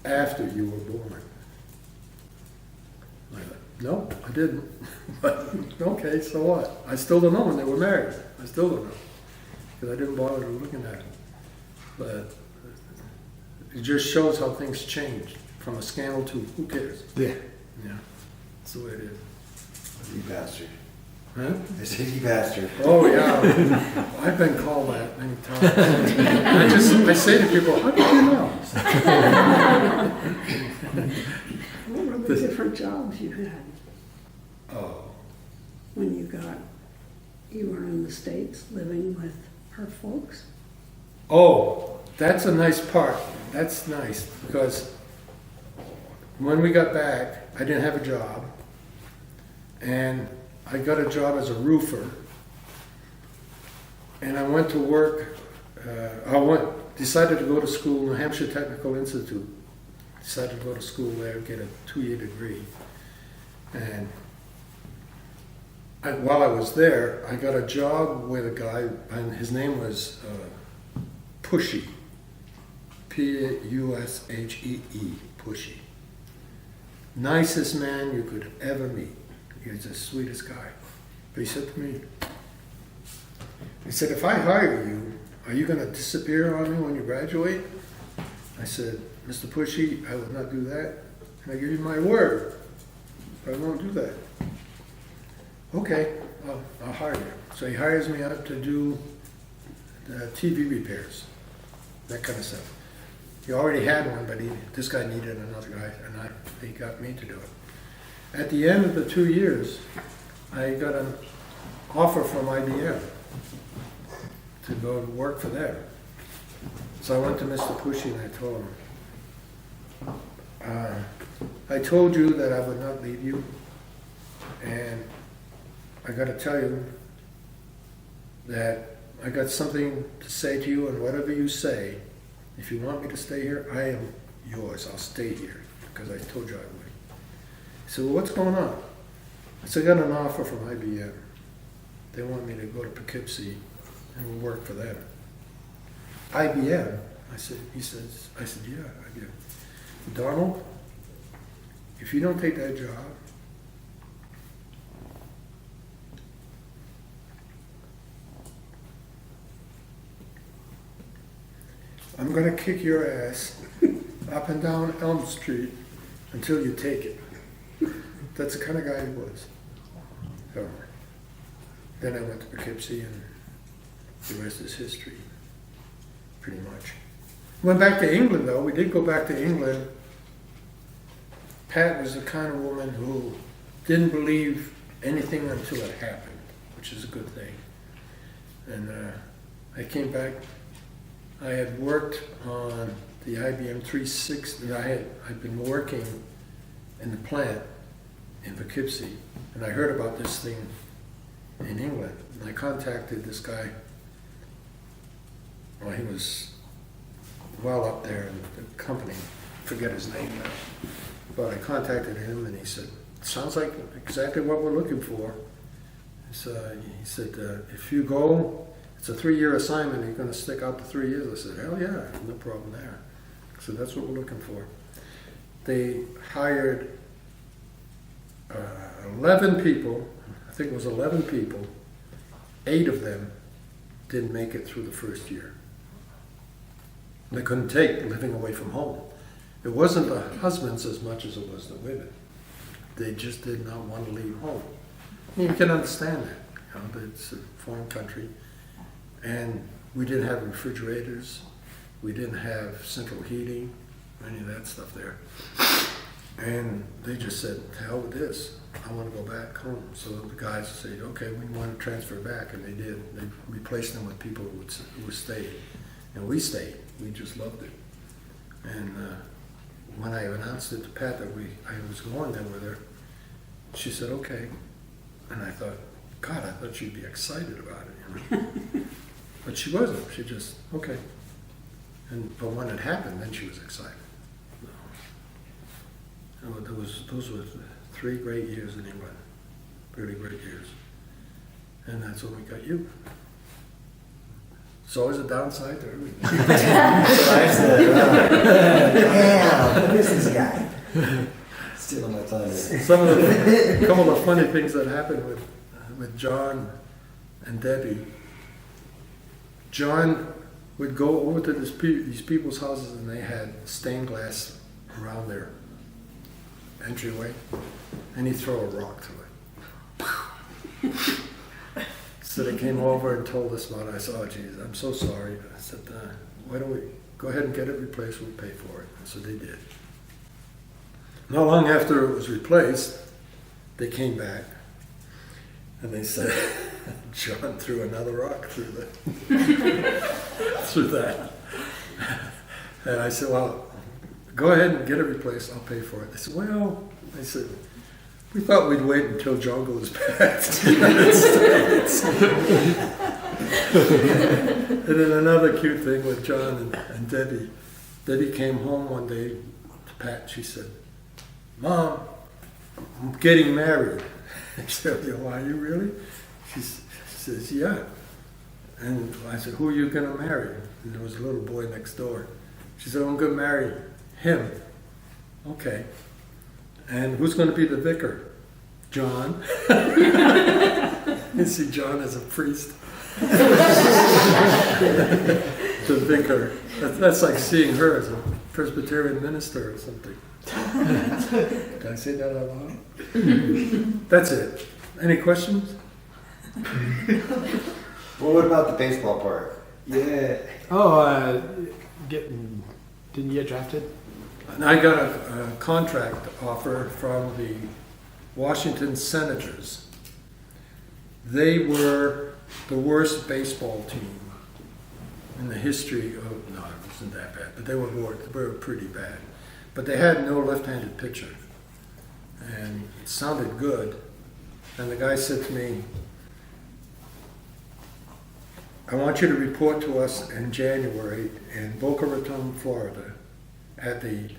after you were born. I thought, no, I didn't. But okay, so what? I still don't know when they were married. I still don't know. Because I didn't bother looking at it. But it just shows how things change. From a scandal to who cares? Yeah. Yeah, that's the way it is. You bastard. Huh? I said, you bastard. Oh yeah, I've been called that many times. I say to people, how did you know? What were the different jobs you had? Oh, when you were in the States living with her folks? Oh, that's a nice part. That's nice because when we got back, I didn't have a job, and I got a job as a roofer, and I went to work. Decided to go to school, New Hampshire Technical Institute. Decided to go to school there, get a 2-year degree, and while I was there, I got a job with a guy, and his name was Pushy, P-U-S-H-E-E, Pushy. Nicest man you could ever meet. He was the sweetest guy. But he said to me, he said, if I hire you, are you going to disappear on me when you graduate? I said, Mr. Pushy, I will not do that. And I give you my word, I won't do that. Okay, I'll hire you. So he hires me out to do TV repairs, that kind of stuff. He already had one, but this guy needed another guy, and he got me to do it. At the end of the 2 years, I got an offer from IBM to go work for them. So I went to Mr. Pushy and I told him, I told you that I would not leave you, and I got to tell you that I got something to say to you, and whatever you say, if you want me to stay here, I am yours. I'll stay here because I told you I would. He said, well, what's going on? I said, I got an offer from IBM. They want me to go to Poughkeepsie and work for them. IBM? I said, yeah, I do. Donald, if you don't take that job, I'm going to kick your ass up and down Elm Street until you take it. That's the kind of guy he was. So, then I went to Poughkeepsie, and the rest is history, pretty much. Went back to England, though. We did go back to England. Pat was the kind of woman who didn't believe anything until it happened, which is a good thing. And I came back. I had worked on the IBM 360. I'd been working in the plant in Poughkeepsie, and I heard about this thing in England. And I contacted this guy. Well, he was well up there in the company. I forget his name now. But I contacted him, and he said, sounds like exactly what we're looking for. So he said, if you go, it's a 3-year assignment, you're going to stick out the 3 years. I said, hell yeah, no problem there. So that's what we're looking for. They hired 11 people, I think it was 11 people. 8 of them didn't make it through the first year. They couldn't take living away from home. It wasn't the husbands as much as it was the women. They just did not want to leave home. You can understand that. You know, it's a foreign country. And we didn't have refrigerators. We didn't have central heating, any of that stuff there. And they just said, to hell with this. I want to go back home. So the guys said, okay, we want to transfer back. And they did. They replaced them with people who would stay. And we stayed. We just loved it. And when I announced it to Pat that I was going there with her, she said, okay. And I thought, God, I thought she'd be excited about it, you know? But she wasn't. She just, okay. But when it happened, then she was excited. Those were 3 great years in England. Really great years. And that's when we got you. It's always a downside to everything. That's what I said. Damn, who's this guy? Stealing my thunder. A couple of funny things that happened with John and Debbie. John would go over to these people's houses, and they had stained glass around their entryway, and he'd throw a rock to it. So they came over and told us about it. I said, oh, geez, I'm so sorry. I said, why don't we go ahead and get it replaced? We'll pay for it. And so they did. Not long after it was replaced, they came back. And they said, John threw another rock through through that. And I said, well, go ahead and get it replaced, I'll pay for it. They said, well, they said, we thought we'd wait until John goes back to the United States. And then another cute thing with John and Debbie. Debbie came home one day to Pat, she said, Mom, I'm getting married. I said, well, are you really? She says, yeah. And I said, who are you going to marry? And there was a little boy next door. She said, I'm going to marry him. Okay. And who's going to be the vicar? John. You see John as a priest. The vicar. That's like seeing her as a Presbyterian minister or something. Did I say that out loud? That's it. Any questions? Well, what about the baseball part? Yeah. Oh, didn't you get drafted? And I got a contract offer from the Washington Senators. They were the worst baseball team in the history of, no, it wasn't that bad, but they were pretty bad. But they had no left-handed pitcher. And it sounded good. And the guy said to me, I want you to report to us in January in Boca Raton, Florida, at the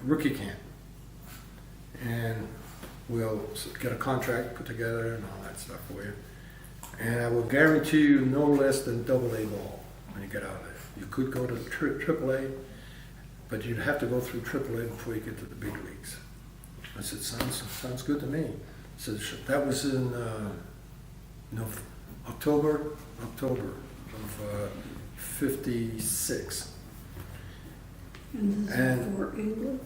rookie camp. And we'll get a contract put together and all that stuff for you. And I will guarantee you no less than AA ball when you get out of there. You could go to AAA, but you'd have to go through AAA before you get to the big leagues. I said, sounds good to me. So that was in October of 56. And this And- is for England?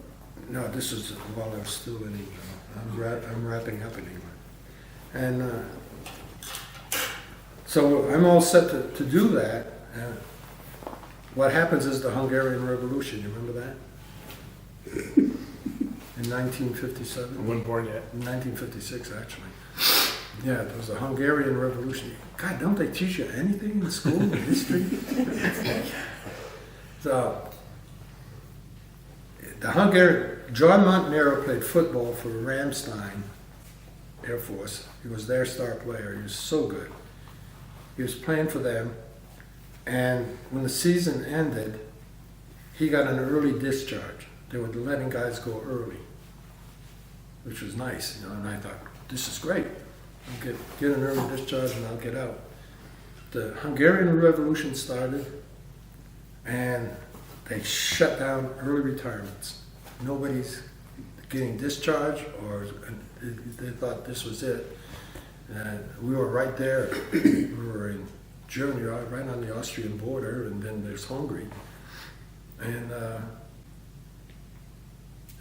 No, this is while I'm still in England. I'm wrapping up in England. And so I'm all set to do that. What happens is the Hungarian Revolution. You remember that? In 1957? I wasn't born yet. 1956, actually. Yeah, there was a Hungarian Revolution. God, don't they teach you anything in school, in history? So, John Montanaro played football for Ramstein Air Force. He was their star player. He was so good. He was playing for them, and when the season ended, he got an early discharge. They were letting guys go early, which was nice, and I thought, this is great. I'll get an early discharge and I'll get out. The Hungarian Revolution started, and they shut down early retirements. Nobody's getting discharged, or they thought this was it. We were right there. We were in Germany, right on the Austrian border, and then there's Hungary. And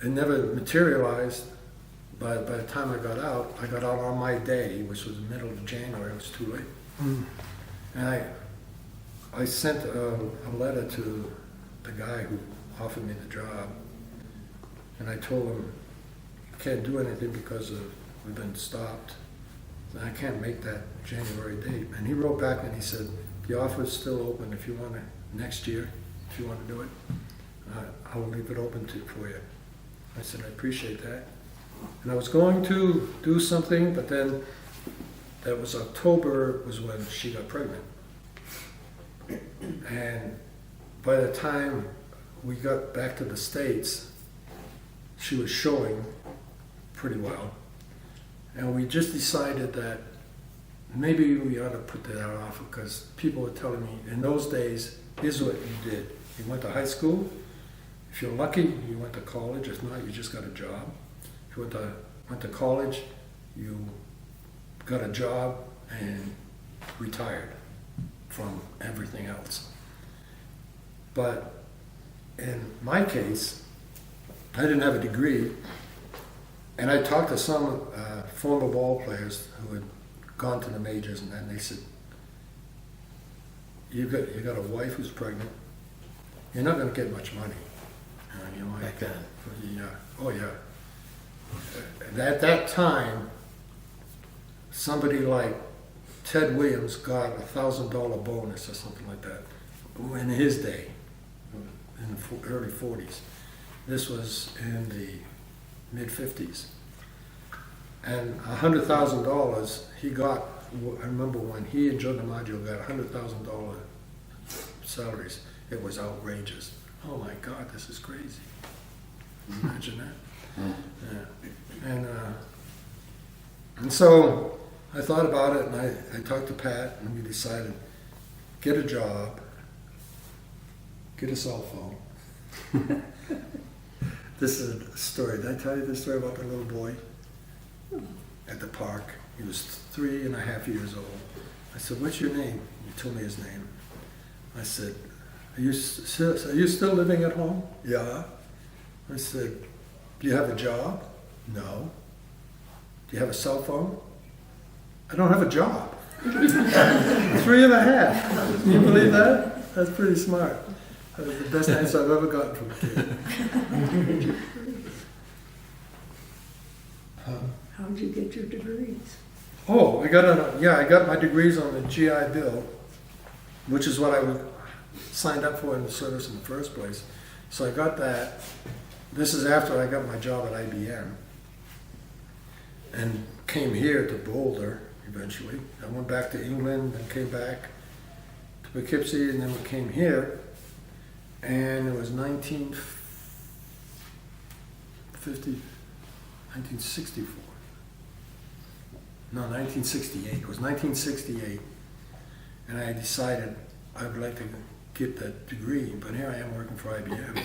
it never materialized. By the time I got out on my day, which was the middle of January. It was too late. And I sent a letter to the guy who offered me the job, and I told him, I can't do anything because we've been stopped. I can't make that January date. And he wrote back and he said, the offer is still open if you want to, next year, if you want to do it, I will leave it open for you. I said, I appreciate that. And I was going to do something, but then that was October was when she got pregnant. And by the time we got back to the States, she was showing pretty well. And we just decided that maybe we ought to put that off, because people were telling me, in those days, here's what you did. You went to high school. If you're lucky, you went to college. If not, you just got a job. If you went to college, you got a job and retired from everything else. But in my case, I didn't have a degree, and I talked to some former ball players who had gone to the majors, and they said, you got a wife who's pregnant, you're not going to get much money. You know, Back then. Yeah. Oh yeah. At that time, somebody like Ted Williams got $1,000 bonus or something like that in his day, in the early 40s. This was in the mid-50s. And $100,000 he got, I remember when he and Joe DiMaggio got $100,000 salaries, it was outrageous. Oh my God, this is crazy. Imagine that. Yeah. And so I thought about it, and I talked to Pat, and we decided, get a job, get a cell phone. This is a story. Did I tell you this story about the little boy at the park? He was 3.5 years old. I said, what's your name? He told me his name. I said, are you still living at home? Yeah. I said, do you have a job? No. Do you have a cell phone? I don't have a job. 3.5. Can you believe that? That's pretty smart. That was the best answer I've ever gotten from a kid. How'd you get your degrees? Oh, I got my degrees on the GI Bill, which is what I signed up for in the service in the first place. So I got that. This is after I got my job at IBM and came here to Boulder eventually. I went back to England and came back to Poughkeepsie, and then we came here, and it was 1964. No, 1968. It was 1968, and I decided I would like to get that degree, but here I am working for IBM.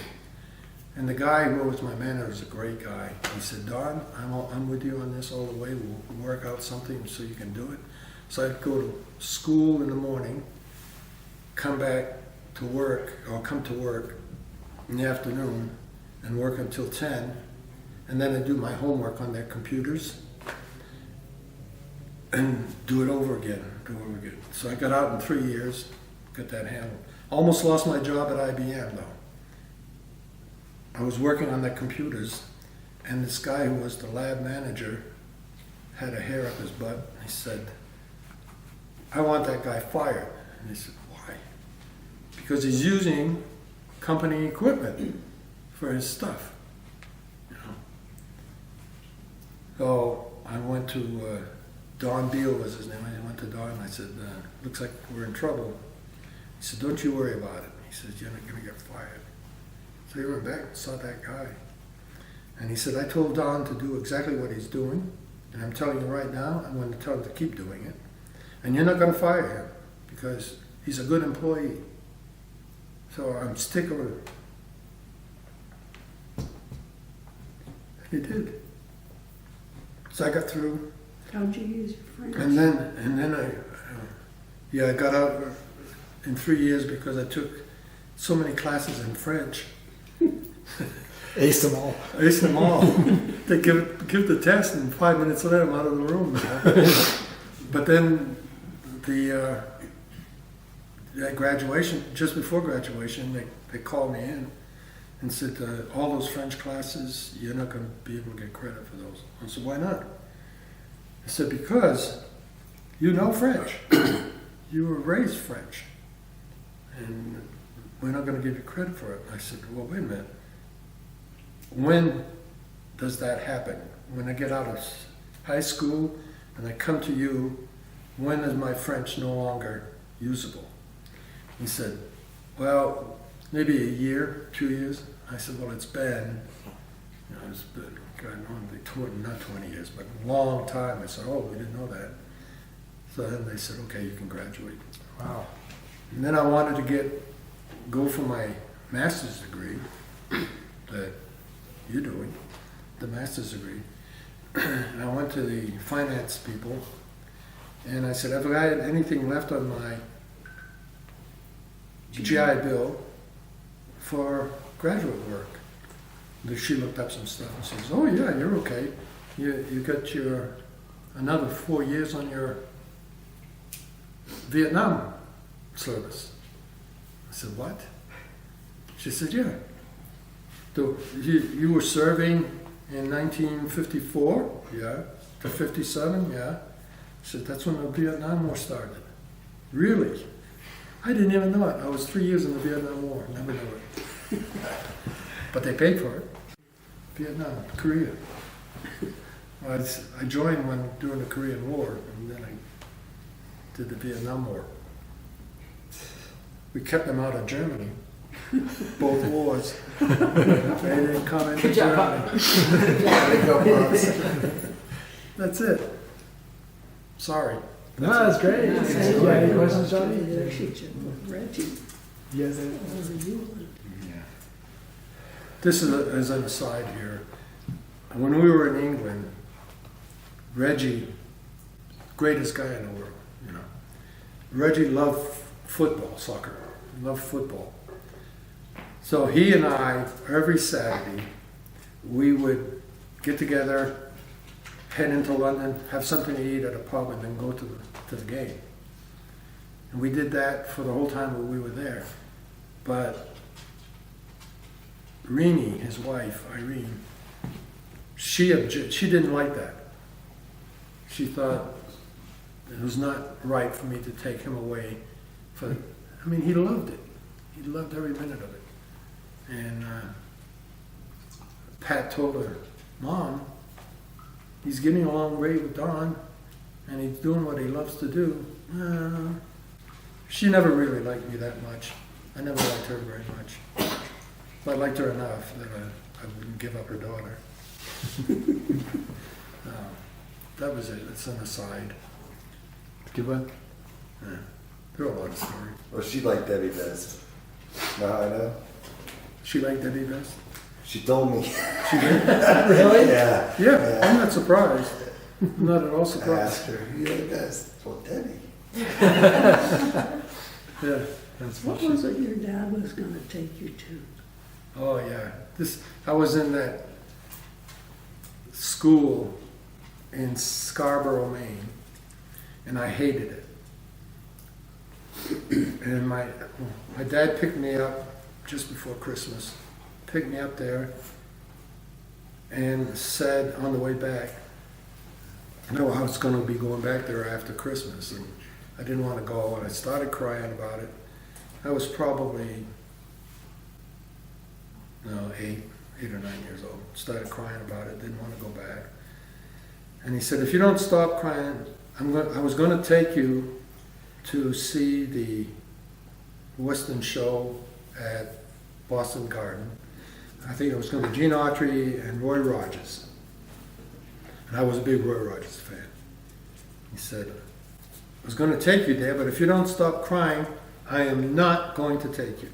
And the guy who was my manager was a great guy. He said, Don, I'm with you on this all the way. We'll work out something so you can do it. So I'd go to school in the morning, come back to work, or come to work in the afternoon and work until 10, and then I'd do my homework on their computers and do it over again. So I got out in 3 years, got that handled. Almost lost my job at IBM though. I was working on the computers, and this guy who was the lab manager had a hair up his butt. He said, I want that guy fired. And he said, why? Because he's using company equipment for his stuff. You know? So I went to, Don Beal was his name. I went to Don and I said, looks like we're in trouble. He said, don't you worry about it. He said, you're not going to get fired. So he went back and saw that guy. And he said, I told Don to do exactly what he's doing. And I'm telling you right now, I'm going to tell him to keep doing it. And you're not going to fire him because he's a good employee. So I'm sticking with it. He did. So I got through. How'd you use your French? And then I got out in 3 years because I took so many classes in French. Aced them all. Aced them all. They give the test, and 5 minutes later I'm out of the room. But then at graduation, just before graduation, they called me in and said, all those French classes, you're not going to be able to get credit for those. I said, why not? I said, because you know French. You were raised French. And we're not going to give you credit for it. I said, well, wait a minute. When does that happen? When I get out of high school and I come to you, when is my French no longer usable? He said, well, maybe a year, 2 years. I said, well, it's been, it's been, God, not 20 years, but a long time. I said, oh, we didn't know that. So then they said, okay, you can graduate. Wow. And then I wanted to go for my master's degree that you're doing, the master's degree. And I went to the finance people and I said, have I had anything left on my GI Bill for graduate work? She looked up some stuff and says, oh yeah, you're okay. You got another 4 years on your Vietnam service. I said, what? She said, yeah. You were serving in 1954, yeah, to 57, yeah. He said, that's when the Vietnam War started. Really? I didn't even know it. I was 3 years in the Vietnam War. Never knew it. But they paid for it. Vietnam, Korea. I joined during the Korean War, and then I did the Vietnam War. We kept them out of Germany. Both wars. They didn't come into Good job, Germany. There you go, Bugs. That's it. Sorry. No, that's great. Yeah, Yeah, any questions, Johnny? There she should, Reggie, You guys have- over you. This is as an aside here. When we were in England, Reggie, greatest guy in the world, you know. Reggie loved football, soccer, loved football. So he and I, every Saturday, we would get together, head into London, have something to eat at a pub, and then go to the game. And we did that for the whole time that we were there. But Renee, his wife, Irene, she didn't like that. She thought it was not right for me to take him away. I mean, he loved it. He loved every minute of it. And Pat told her, Mom, he's getting along great with Don, and he's doing what he loves to do. She never really liked me that much. I never liked her very much. But I liked her enough that I wouldn't give up her daughter. That was it. It's an aside. Good one. Yeah. There are a lot of stories. Well, she liked Debbie best. Know how I know? She liked Debbie best? She told me. She did? Really? Yeah. Yeah, I'm not surprised. I'm not at all I surprised. asked her, who you like best? Well, Debbie. Yeah. That's What was it your dad was gonna take you to? Oh, yeah. I was in that school in Scarborough, Maine, and I hated it. And my dad picked me up just before Christmas, picked me up there, and said on the way back, no, I was going to be going back there after Christmas, and I didn't want to go, and I started crying about it. I was probably, 8 or 9 years old. Started crying about it, didn't want to go back. And he said, if you don't stop crying, I was going to take you to see the Western show at Boston Garden. I think it was going to be Gene Autry and Roy Rogers. And I was a big Roy Rogers fan. He said, I was going to take you there, but if you don't stop crying, I am not going to take you.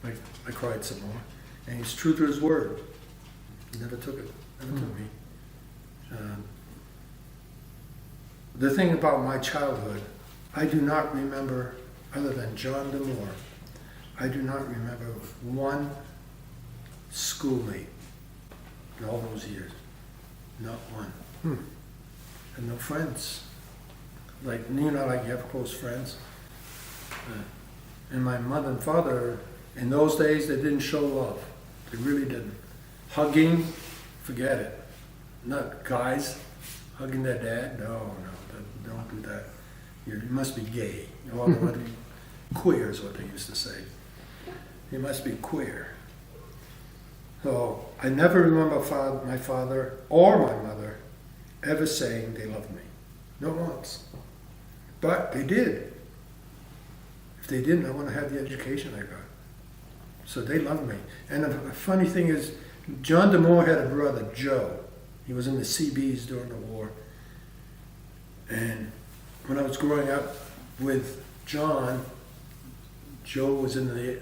I cried some more. And he's true to his word. He never took it, never took me. The thing about my childhood, I do not remember, other than John DeMore, I do not remember one schoolmate in all those years. Not one. And no friends. Like, you know, like you have close friends. And my mother and father, in those days, they didn't show love. They really didn't. Hugging, forget it. Not guys hugging their dad. No, don't do that. You must be gay. Queer is what they used to say. You must be queer. So I never remember my father or my mother ever saying they loved me. Not once. But they did. If they didn't, I want to have the education I got. So they loved me. And the funny thing is, John DeMore had a brother, Joe. He was in the CBs during the war. And when I was growing up with John, Joe was in the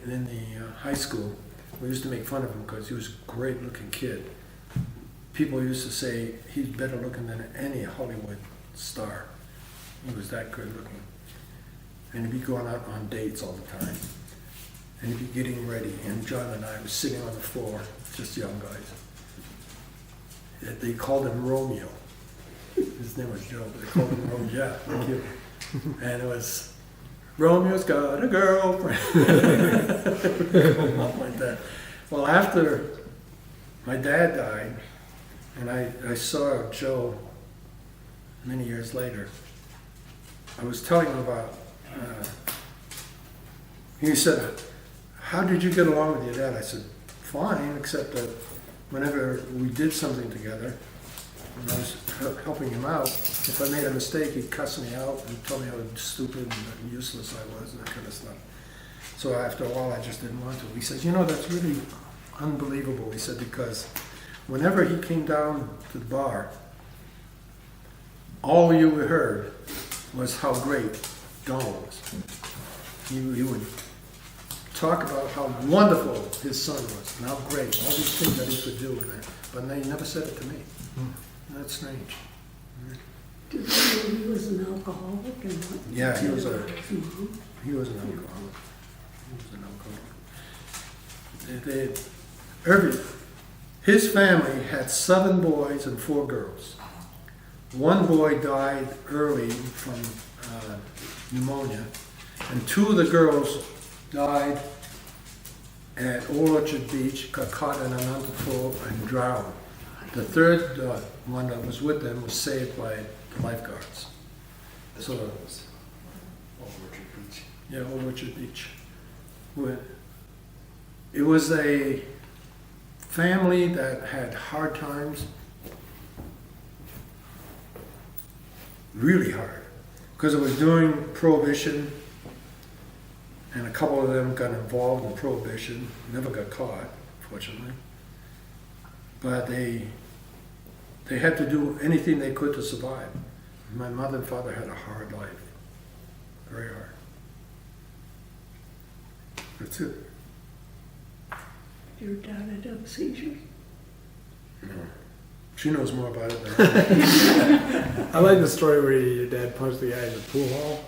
high school. We used to make fun of him because he was a great-looking kid. People used to say he's better looking than any Hollywood star. He was that good looking. And he'd be going out on dates all the time. And he'd be getting ready. And John and I were sitting on the floor, just young guys. They called him Romeo. His name was Joe, but they called him Romeo. Yeah, thank you. And it was, Romeo's got a girlfriend. Like that. Well, after my dad died, and I saw Joe many years later, I was telling him about, he said, how did you get along with your dad? I said, fine, except that whenever we did something together, and I was helping him out, if I made a mistake, he'd cuss me out and tell me how stupid and useless I was and that kind of stuff. So after a while, I just didn't want to. He says, that's really unbelievable. He said, because whenever he came down to the bar, all you heard was how great Don was. He would talk about how wonderful his son was and how great, all these things that he could do with it. But he never said it to me. That's strange. Did you know he was an alcoholic and what? Yeah, he was his mom? He was an alcoholic. His family had 7 boys and 4 girls. One boy died early from pneumonia, and 2 of the girls died at Old Orchard Beach, got caught in an undertow and drowned. The third one that was with them was saved by the lifeguards. So, Old Orchard Beach. yeah, Old Orchard Beach. It was a family that had hard times, really hard, because it was during Prohibition, and a couple of them got involved in Prohibition, never got caught, fortunately. But they had to do anything they could to survive. My mother and father had a hard life, very hard. That's it. Your dad had have seizures? No. She knows more about it than I. I like the story where your dad punched the guy in the pool hall.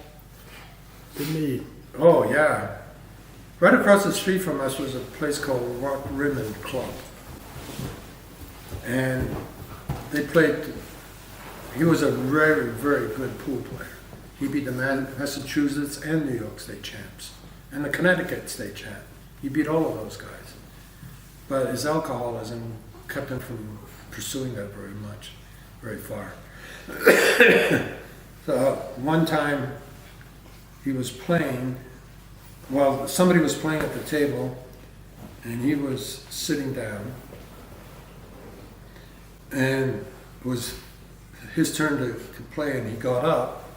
Didn't he? Oh, yeah. Right across the street from us was a place called Rock Rimmon Club. And they played, he was a very, very good pool player. He beat the Massachusetts and New York state champs, and the Connecticut state champ. He beat all of those guys. But his alcoholism kept him from pursuing that very much, very far. So one time he was playing, well, somebody was playing at the table, and he was sitting down, and it was his turn to play, and he got up,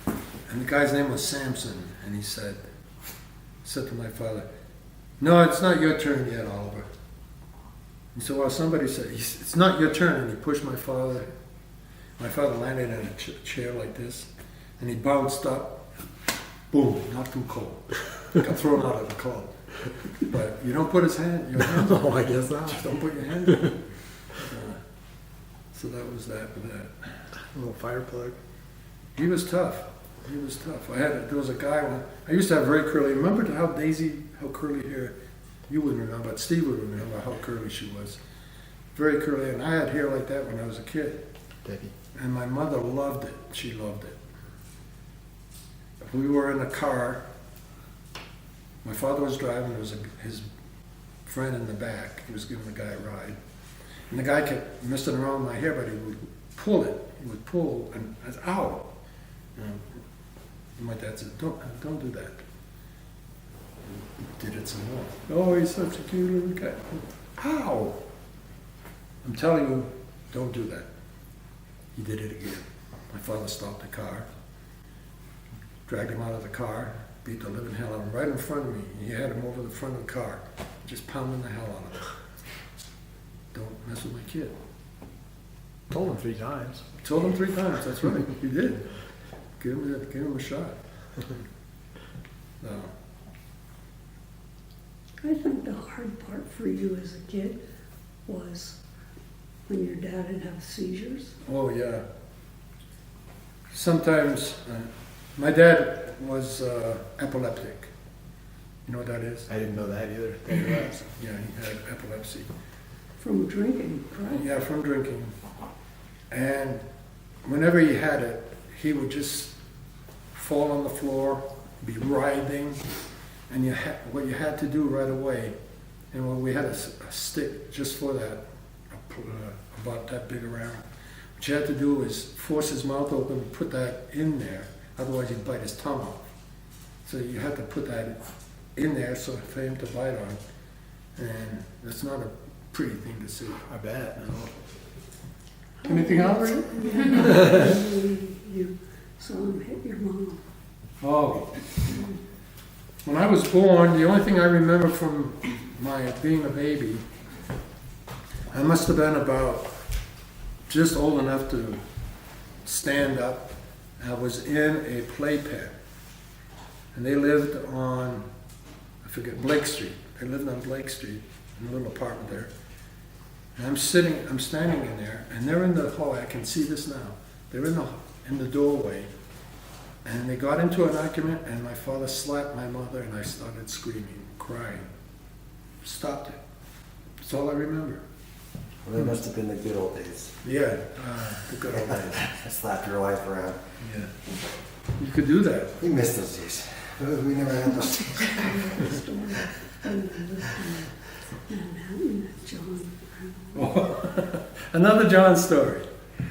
and the guy's name was Samson, and he said to my father, "No, it's not your turn yet, Oliver." He said, "Well, somebody said, it's not your turn," and he pushed my father. My father landed in a chair like this, and he bounced up, boom, knocked him cold. Got thrown out of the club. But you don't put your hand No, I guess not. Just don't put your hand in. So that was that with that. A little fire plug. He was tough. He was tough. There was a guy, I used to have very curly, remember how curly hair, you wouldn't remember, but Steve would remember how curly she was. Very curly, and I had hair like that when I was a kid. Debbie. And my mother loved it. She loved it. We were in a car. My father was driving. There was his friend in the back. He was giving the guy a ride. And the guy kept messing around with my hair, but he would pull it. He would pull, and I said, "Ow!" And my dad said, "Don't do that." He did it some more. "Oh, he's such a cute little guy." "Ow!" I'm telling you, don't do that. He did it again. My father stopped the car, dragged him out of the car, beat the living hell out of him right in front of me. He had him over the front of the car, just pounding the hell out of him. Don't mess with my kid. Told him 3 times. Told him 3 times, that's right. You did. Give him a shot. No. I think the hard part for you as a kid was when your dad would have seizures. Oh, yeah. Sometimes, my dad was epileptic. You know what that is? I didn't know that either. Congrats. Yeah, he had epilepsy. From drinking, right? Yeah, from drinking. And whenever he had it, he would just fall on the floor, be writhing, and what you had to do right away, and when we had a stick just for that, about that big around, what you had to do is force his mouth open, put that in there, otherwise he'd bite his tongue off. So you had to put that in there so for him to bite on. And it's not a pretty thing to see. I bet. Anything else? You saw him hit your mom. Oh. When I was born, the only thing I remember from my being a baby, I must have been about just old enough to stand up. I was in a playpen. And they lived on, I forget, Blake Street. They lived on Blake Street, in a little apartment there. And I'm standing in there, and they're in the hallway. I can see this now. They're in the doorway. And they got into an argument, and my father slapped my mother, and I started screaming, crying. Stopped it. That's all I remember. Well, they must have been the good old days. Yeah, the good old days. Slap your life around. Yeah. You could do that. We miss those days. We never had those. Story when you lived in Manhattan that John ran away. Oh, another John story.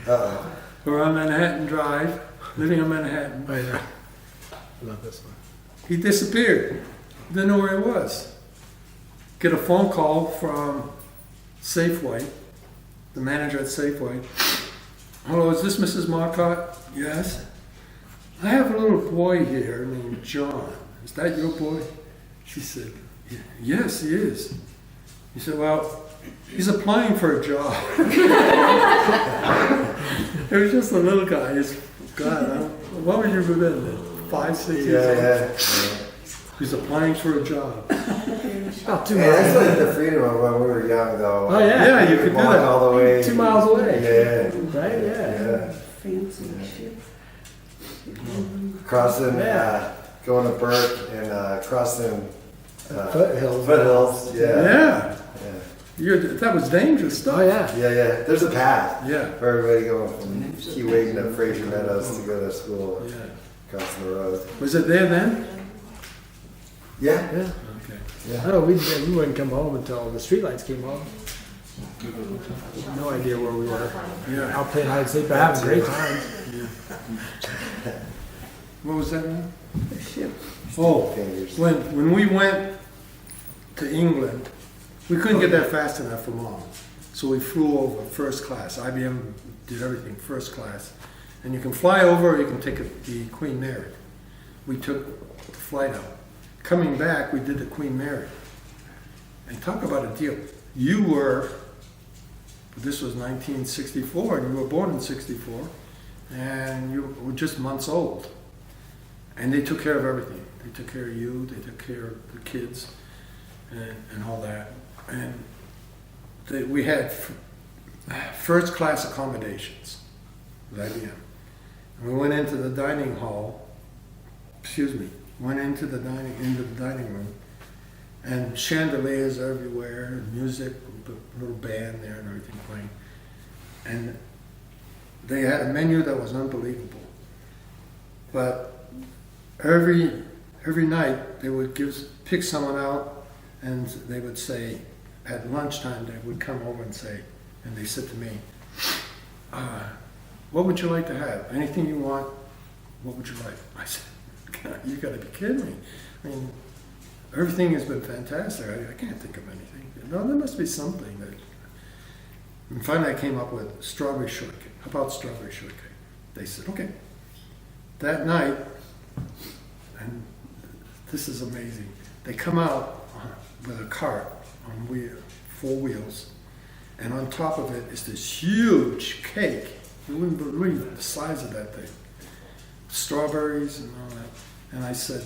Uh-oh. We're on Manhattan Drive, living on Manhattan. Oh, yeah. I love this one. He disappeared. Didn't know where he was. Get a phone call from Safeway, the manager at Safeway. Hello, is this Mrs. Marcotte? Yes. I have a little boy here named John. Is that your boy? She said, yes, he is. He said, well, he's applying for a job. It was just a little guy. God, what would you have been? 5, 6 years old? He's applying for a job. About 2 Hey, that's miles. like the freedom of when we were young, though. Oh, yeah. Yeah, you could do Walk that. all the way. 2 miles away. Yeah. Right? Yeah. Yeah. Fancy shit. Crossing, Yeah. going to Burke and crossing Foothills. foothills. Yeah. Yeah. Yeah. That was dangerous stuff. Oh, yeah. Yeah, yeah. There's a path Yeah. for everybody going from Keewatin to Fraser Meadows to go to school, Yeah. crossing the road. Was it there then? Yeah. Yeah. Okay. Yeah. Oh, we wouldn't come home until the streetlights came on. No idea where we were. Yeah. Out playing hide and seek, but having a great time. What was that now? The ship. Oh, Fingers. when we went to England, we couldn't get there fast enough for Mom. So we flew over first class. IBM did everything first class. And you can fly over or you can take the Queen Mary. We took the flight out. Coming back, we did the Queen Mary. And talk about a deal. You were, this was 1964, and you were born in 64, and you were just months old. And they took care of everything. They took care of you, they took care of the kids, and all that. And we had first class accommodations with IBM. And we went into the dining hall, went into the dining room, and chandeliers everywhere, music, a little band there and everything playing. And they had a menu that was unbelievable. But every night they would pick someone out, and they would say, at lunchtime they would come over and say, and they said to me, what would you like to have? Anything you want, what would you like? I said, God, you gotta be kidding me. I mean, everything has been fantastic. I can't think of anything. No, there must be something that. And finally I came up with strawberry shortcake. How about strawberry shortcake? They said, okay. That night, and this is amazing, they come out with a cart on 4 wheels, and on top of it is this huge cake. You wouldn't believe the size of that thing. Strawberries and all that. And I said,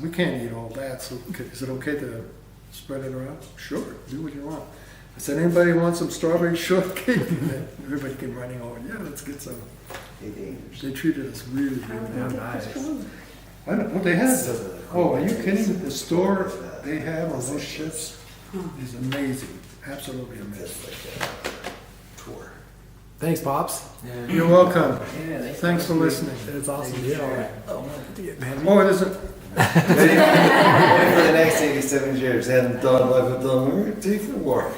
we can't eat all that, so is it okay to spread it around? Sure, do what you want. I said, anybody want some strawberry shortcake? And everybody came running over, yeah, let's get some. They treated us really, really Yeah, well. nice. I don't know, they have, oh, are you kidding? The store they have on those ships is amazing, absolutely amazing. Tour. Thanks, Pops. You're welcome. Thanks for listening. It's awesome. Yeah. Oh, it isn't. Ready for the next 87 years, and done life with them. We're ready for war.